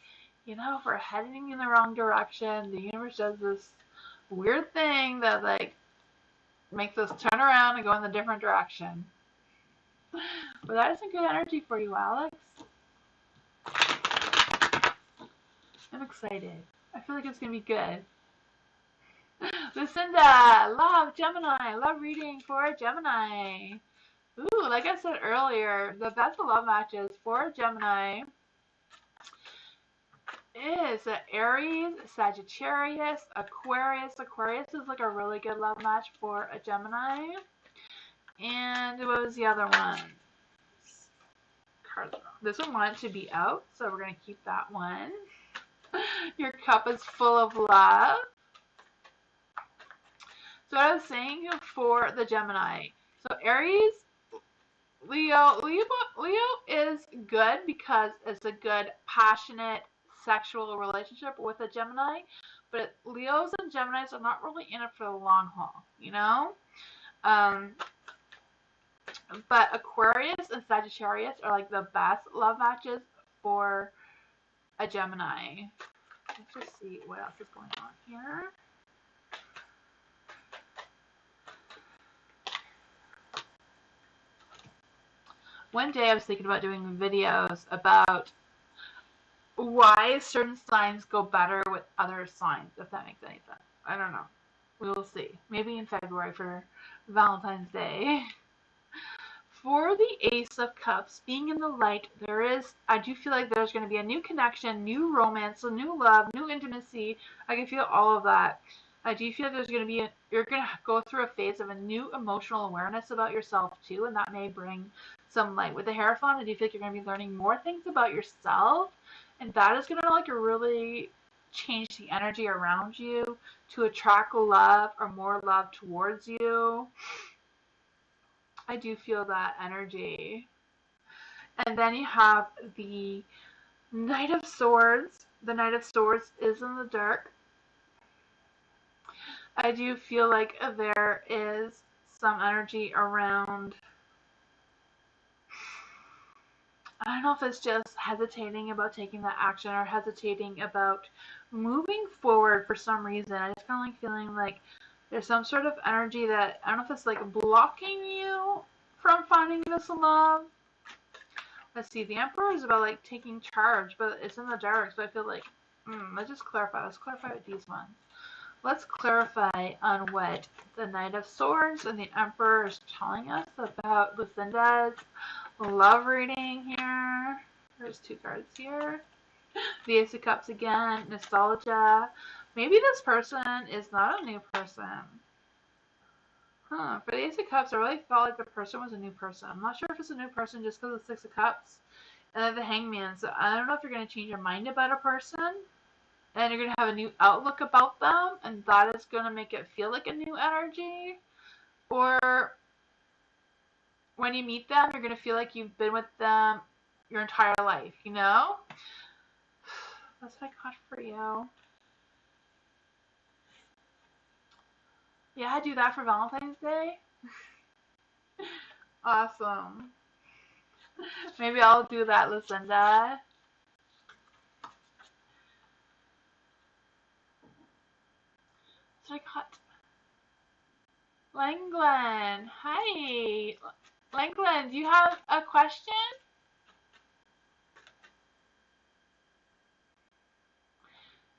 if we're heading in the wrong direction, the universe does this weird thing that like makes us turn around and go in the different direction. But that is some good energy for you, Alex. I'm excited. I feel like it's gonna be good. Lucinda, love Gemini, love reading for Gemini. Ooh, like I said earlier, the best of love matches for Gemini is Aries, Sagittarius, Aquarius. Aquarius is like a really good love match for a Gemini. And what was the other one? This one wanted to be out, so we're going to keep that one. Your cup is full of love. So what I was saying for the Gemini. So Aries, Leo is good because it's a good, passionate, sexual relationship with a Gemini. But Leos and Geminis are not really in it for the long haul, But Aquarius and Sagittarius are like the best love matches for a Gemini. Let's just see what else is going on here. one day I was thinking about doing videos about why certain signs go better with other signs, if that makes any sense. I don't know. We will see. Maybe in February for Valentine's Day. For the Ace of Cups, being in the light, I do feel like there's going to be a new connection, new romance, a new love, new intimacy. I can feel all of that. I do feel like you're going to go through a phase of a new emotional awareness about yourself too, and that may bring some light. With the Hierophant, I do feel like you're going to be learning more things about yourself, and that is going to like really change the energy around you to attract love or more love towards you. I do feel that energy. And then you have the Knight of Swords. The Knight of Swords is in the dark. I do feel like there is some energy around, I don't know if it's just hesitating about taking that action or hesitating about moving forward for some reason. I just kind of like feeling like there's some sort of energy that, I don't know if it's like blocking you from finding this love. Let's see, the Emperor is about like taking charge, but it's in the dark, so I feel like, let's just clarify. Let's clarify with these ones. Let's clarify on what the Knight of Swords and the Emperor is telling us about Lucinda's love reading here. There's two cards here. The Ace of Cups again, nostalgia. Maybe this person is not a new person. For the Ace of Cups, I really felt like the person was a new person. I'm not sure if it's a new person just because of the Six of Cups. And then the Hangman. So I don't know if you're going to change your mind about a person. And you're going to have a new outlook about them. And that is going to make it feel like a new energy. Or when you meet them, you're going to feel like you've been with them your entire life, you know? That's what I got for you. Yeah, I do that for Valentine's Day. Awesome. Maybe I'll do that, Lucinda. So I got Langland. Hi. Langland, do you have a question?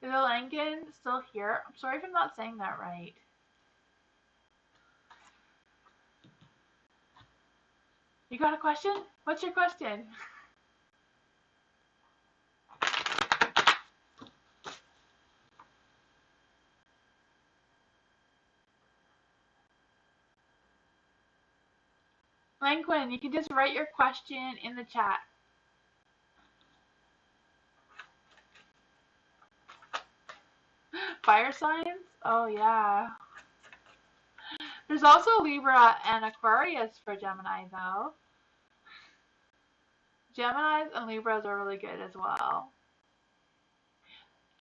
Is Langland still here? I'm sorry if I'm not saying that right. You got a question? What's your question? Langland, you can just write your question in the chat. Fire signs? Oh yeah. There's also Libra and Aquarius for Gemini though. Geminis and Libras are really good as well.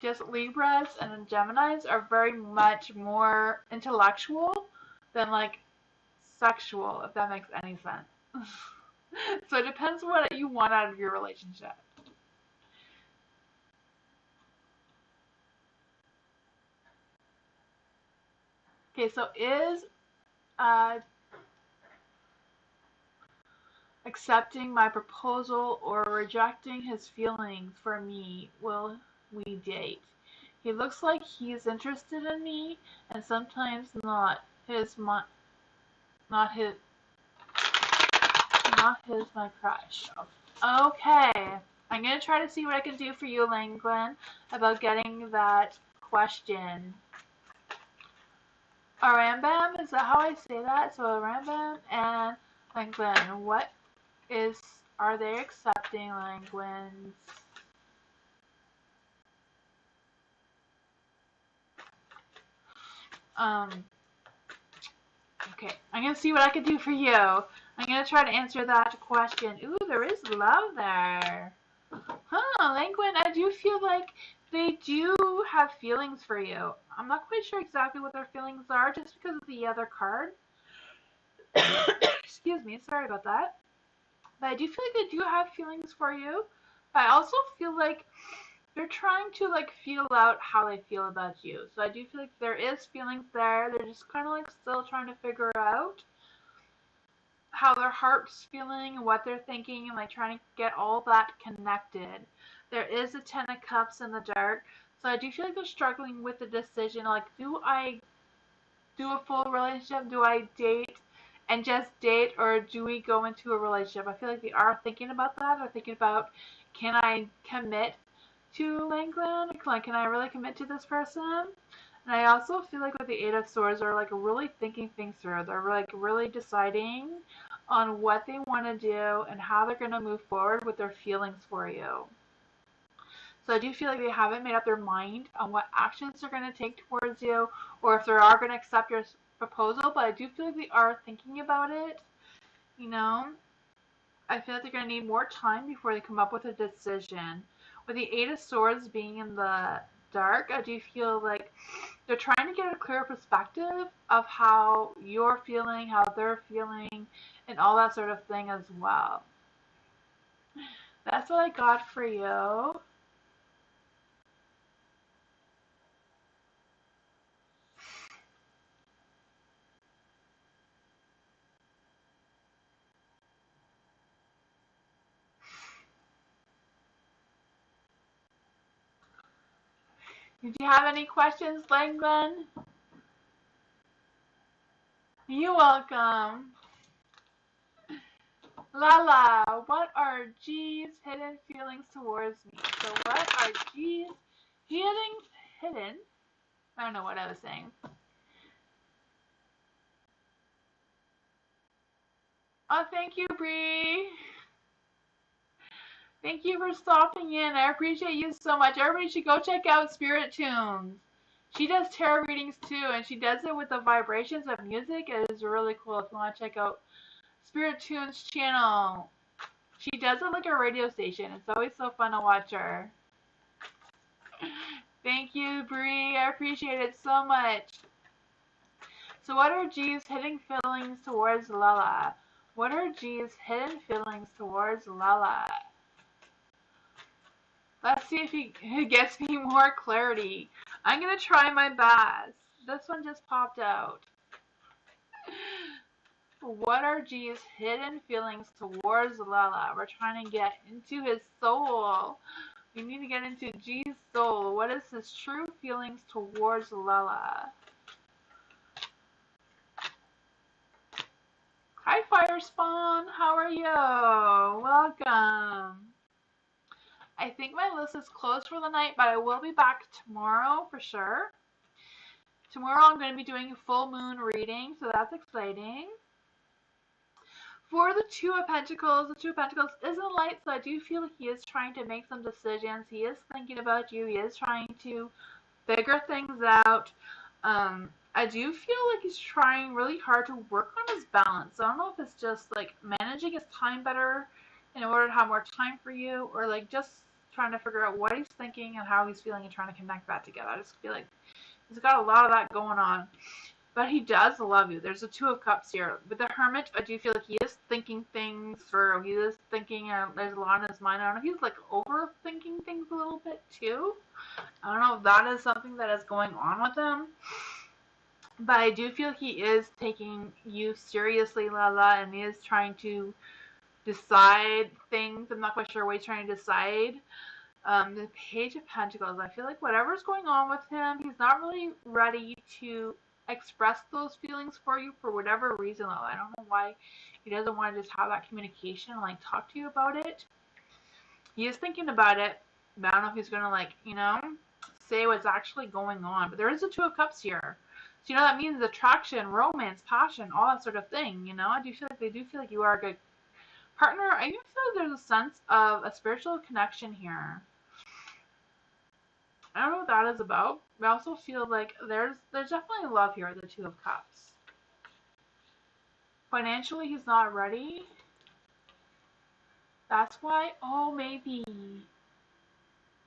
Just Libras and Geminis are very much more intellectual than like sexual, if that makes any sense. So it depends what you want out of your relationship. Okay, so is accepting my proposal or rejecting his feelings for me, will we date? He looks like he's interested in me and sometimes not not his my crush. Okay. I'm gonna try to see what I can do for you, Langland, about getting that question. Arambam, is that how I say that? So Arambam and Langland, are they accepting Langland's okay, I'm gonna see what I can do for you. I'm gonna try to answer that question. Ooh, there is love there. Langland, I do feel like they do have feelings for you. I'm not quite sure exactly what their feelings are just because of the other card. Excuse me, sorry about that. But I do feel like they do have feelings for you. But I also feel like they're trying to like feel out how they feel about you. So I do feel like there is feelings there. They're just kind of like still trying to figure out how their heart's feeling and what they're thinking and like trying to get all that connected. There is a Ten of Cups in the dark. So I do feel like they're struggling with the decision, like, do I do a full relationship? Do I date and just date, or do we go into a relationship? I feel like they are thinking about that. They're thinking about, can I commit to Langland? Like, can I really commit to this person? And I also feel like with the Eight of Swords, they're like really thinking things through. They're like really deciding on what they want to do and how they're going to move forward with their feelings for you. So I do feel like they haven't made up their mind on what actions they're going to take towards you, or if they are going to accept your proposal, but I do feel like they are thinking about it. You know, I feel like they're going to need more time before they come up with a decision. With the Eight of Swords being in the dark, I do feel like they're trying to get a clear perspective of how you're feeling, how they're feeling, and all that sort of thing as well. That's what I got for you. Did you have any questions, Langman? You're welcome. Lala, what are G's hidden feelings towards me? So what are G's hidden? I don't know what I was saying. Oh, thank you, Bree. Thank you for stopping in. I appreciate you so much. Everybody should go check out Spirit Tunes. She does tarot readings too, and she does it with the vibrations of music. It is really cool if you want to check out Spirit Tunes channel. She does it like a radio station. It's always so fun to watch her. Thank you, Bree. I appreciate it so much. So what are G's hidden feelings towards Lala? What are G's hidden feelings towards Lala? Let's see if he gets me more clarity. I'm going to try my best. This one just popped out. What are G's hidden feelings towards Lala? We're trying to get into his soul. We need to get into G's soul. What is his true feelings towards Lala? Hi, Fire Spawn. How are you? Welcome. I think my list is closed for the night, but I will be back tomorrow for sure. Tomorrow I'm going to be doing a full moon reading, so that's exciting. For the Two of Pentacles, the Two of Pentacles isn't light, so I do feel like he is trying to make some decisions. He is thinking about you. He is trying to figure things out. I do feel like he's trying really hard to work on his balance. So I don't know if it's just like managing his time better in order to have more time for you, or like just trying to figure out what he's thinking and how he's feeling and trying to connect that together. I just feel like he's got a lot of that going on. But he does love you. There's a Two of Cups here. With the Hermit, I do feel like he is thinking things through. He is thinking, there's a lot in his mind. I don't know if he's like overthinking things a little bit too. I don't know if that is something that is going on with him. But I do feel he is taking you seriously, Lala, and he is trying to decide things. I'm not quite sure what he's trying to decide. The Page of Pentacles, I feel like whatever's going on with him, he's not really ready to express those feelings for you for whatever reason. I don't know why he doesn't want to just have that communication and like talk to you about it. He is thinking about it, but I don't know if he's gonna like, say what's actually going on. But there is a Two of Cups here. So that means attraction, romance, passion, all that sort of thing. I do feel like they do feel like you are a good partner. I even feel like there's a sense of a spiritual connection here. I don't know what that is about. I also feel like there's definitely love here with the Two of Cups. Financially, he's not ready. That's why. Oh, maybe.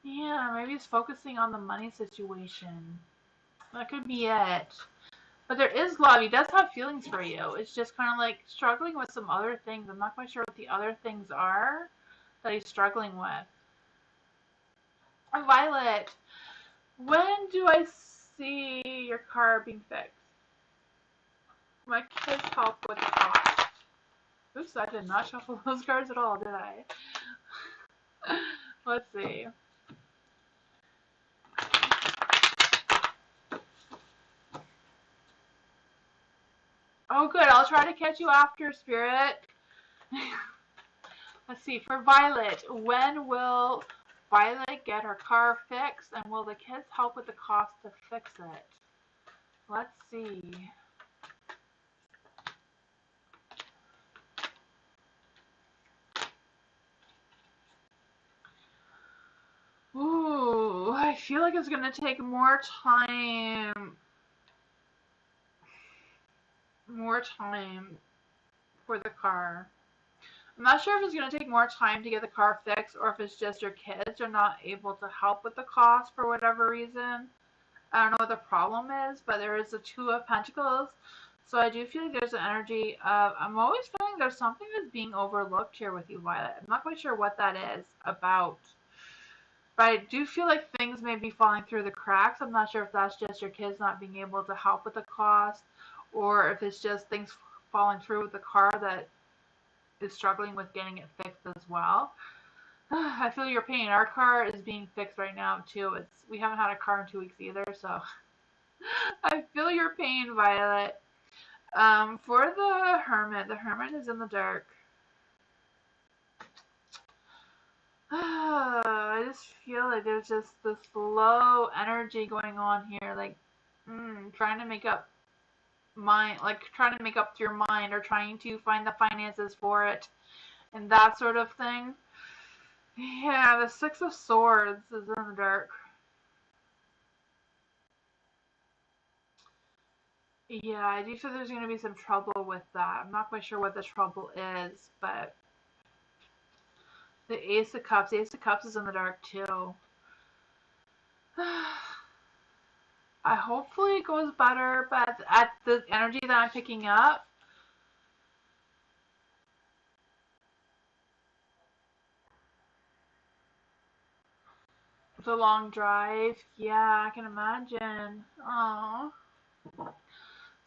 Yeah, maybe he's focusing on the money situation. That could be it. But there is love. He does have feelings for you. It's just kind of like struggling with some other things. I'm not quite sure what the other things are that he's struggling with. Violet, when do I see your car being fixed? My kids help with the cost. Oops, I did not shuffle those cards at all, did I? Let's see. Oh, good. I'll try to catch you after, Spirit. Let's see. For Violet, when will Violet get her car fixed, and will the kids help with the cost to fix it? Let's see. Ooh, I feel like it's going to take more time. More time for the car. I'm not sure if it's going to take more time to get the car fixed or if it's just your kids are not able to help with the cost for whatever reason. I don't know what the problem is, but there is a Two of Pentacles. So I do feel like there's an energy of, I'm always feeling there's something that's being overlooked here with you, Violet. I'm not quite sure what that is about. But I do feel like things may be falling through the cracks. I'm not sure if that's just your kids not being able to help with the cost, or if it's just things falling through with the car that is struggling with getting it fixed as well. I feel your pain. Our car is being fixed right now too. We haven't had a car in 2 weeks either, so I feel your pain, Violet. For the Hermit is in the dark. I just feel like there's just this low energy going on here, like trying to make up trying to make up to your mind, or trying to find the finances for it, and that sort of thing. Yeah, the Six of Swords is in the dark. Yeah, I do feel there's going to be some trouble with that. I'm not quite sure what the trouble is, but the Ace of Cups is in the dark too. Hopefully it goes better, but at the energy that I'm picking up, the long drive, yeah, I can imagine. Oh,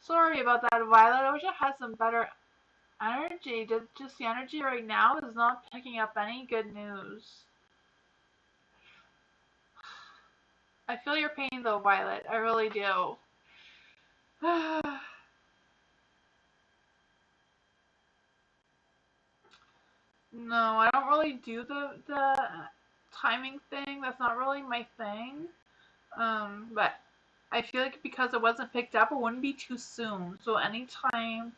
sorry about that, Violet. I wish I had some better energy. Just the energy right now is not picking up any good news. I feel your pain though, Violet. I really do. No, I don't really do the timing thing. That's not really my thing. But I feel like because it wasn't picked up, it wouldn't be too soon. So anytime,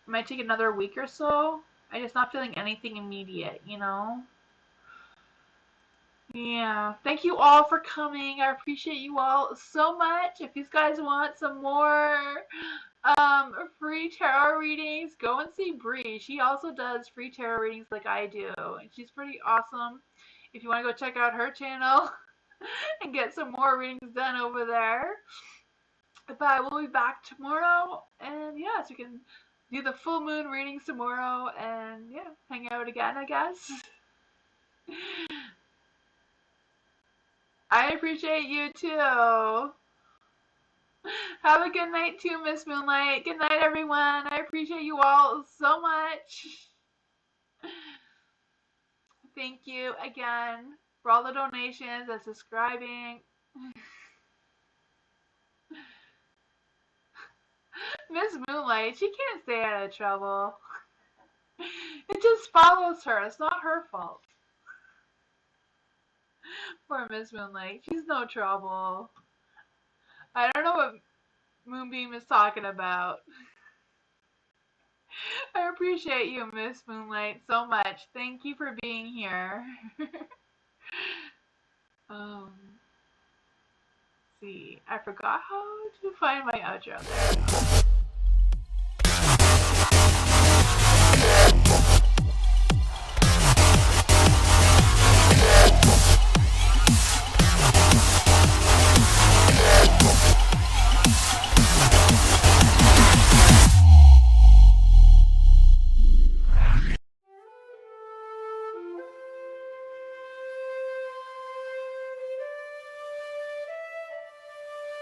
it might take another week or so. I'm just not feeling anything immediate, you know? Yeah. Thank you all for coming. I appreciate you all so much. If you guys want some more free tarot readings, go and see Bree. She also does free tarot readings like I do, and she's pretty awesome. If you want to go check out her channel and get some more readings done over there. But I will be back tomorrow, and yeah, so we can do the full moon readings tomorrow, and yeah, hang out again, I guess. I appreciate you too. Have a good night too, Miss Moonlight. Good night, everyone. I appreciate you all so much. Thank you again for all the donations and subscribing. Miss Moonlight, she can't stay out of trouble. It just follows her. It's not her fault. Poor Miss Moonlight. She's no trouble. I don't know what Moonbeam is talking about. I appreciate you, Miss Moonlight, so much. Thank you for being here. See, I forgot how to find my outro. There we go.